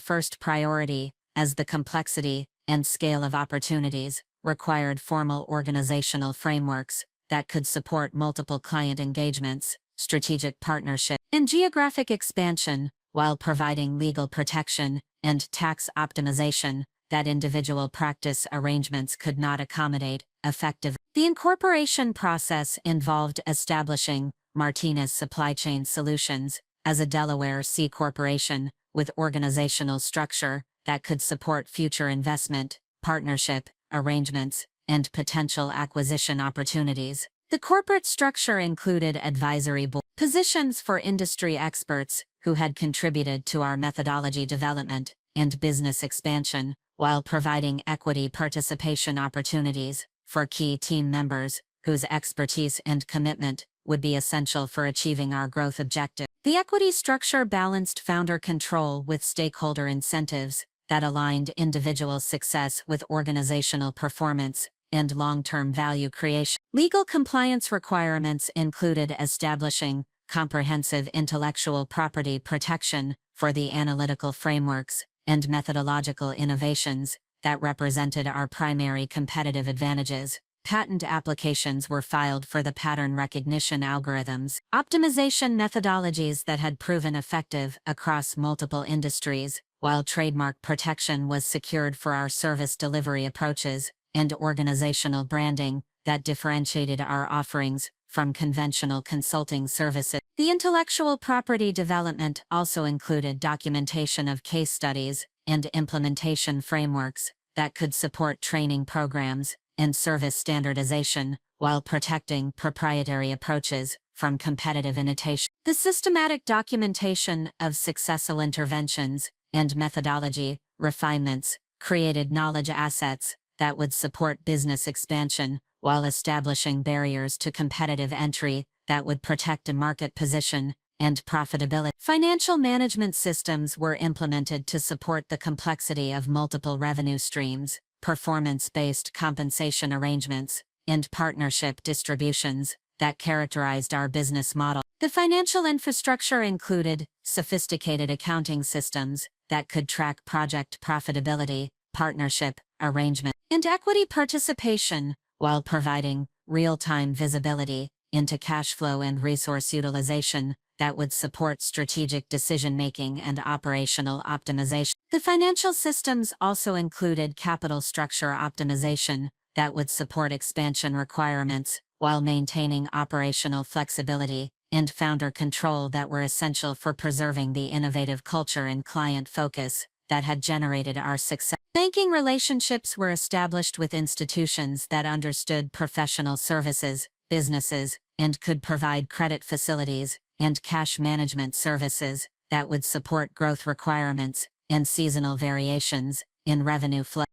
first priority, as the complexity and scale of opportunities required formal organizational frameworks that could support multiple client engagements, strategic partnership, and geographic expansion, while providing legal protection and tax optimization that individual practice arrangements could not accommodate effectively. The incorporation process involved establishing Martinez Supply Chain Solutions as a Delaware C corporation with organizational structure that could support future investment, partnership, arrangements, and potential acquisition opportunities. The corporate structure included advisory board positions for industry experts who had contributed to our methodology development and business expansion, while providing equity participation opportunities for key team members whose expertise and commitment would be essential for achieving our growth objective. The equity structure balanced founder control with stakeholder incentives that aligned individual success with organizational performance and long-term value creation. Legal compliance requirements included establishing comprehensive intellectual property protection for the analytical frameworks and methodological innovations that represented our primary competitive advantages. Patent applications were filed for the pattern recognition algorithms, optimization methodologies that had proven effective across multiple industries, while trademark protection was secured for our service delivery approaches and organizational branding that differentiated our offerings from conventional consulting services. The intellectual property development also included documentation of case studies and implementation frameworks that could support training programs and service standardization while protecting proprietary approaches from competitive imitation. The systematic documentation of successful interventions and methodology refinements created knowledge assets that would support business expansion while establishing barriers to competitive entry that would protect a market position and profitability. Financial management systems were implemented to support the complexity of multiple revenue streams, performance-based compensation arrangements, and partnership distributions that characterized our business model. The financial infrastructure included sophisticated accounting systems that could track project profitability, partnership arrangement, and equity participation, while providing real-time visibility into cash flow and resource utilization that would support strategic decision-making and operational optimization. The financial systems also included capital structure optimization that would support expansion requirements while maintaining operational flexibility and founder control that were essential for preserving the innovative culture and client focus that had generated our success. Banking relationships were established with institutions that understood professional services, businesses, and could provide credit facilities and cash management services that would support growth requirements and seasonal variations in revenue flow.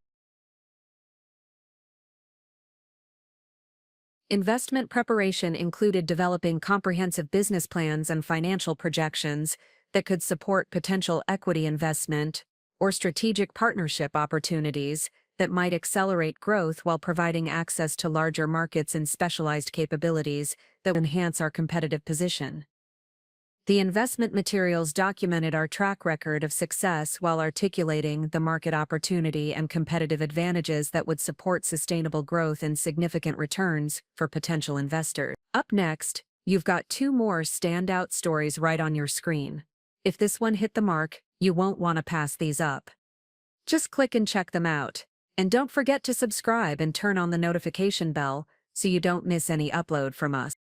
Investment preparation included developing comprehensive business plans and financial projections that could support potential equity investment or strategic partnership opportunities that might accelerate growth while providing access to larger markets and specialized capabilities that would enhance our competitive position. The investment materials documented our track record of success while articulating the market opportunity and competitive advantages that would support sustainable growth and significant returns for potential investors. Up next, you've got two more standout stories right on your screen. If this one hit the mark, you won't want to pass these up. Just click and check them out. And don't forget to subscribe and turn on the notification bell so you don't miss any upload from us.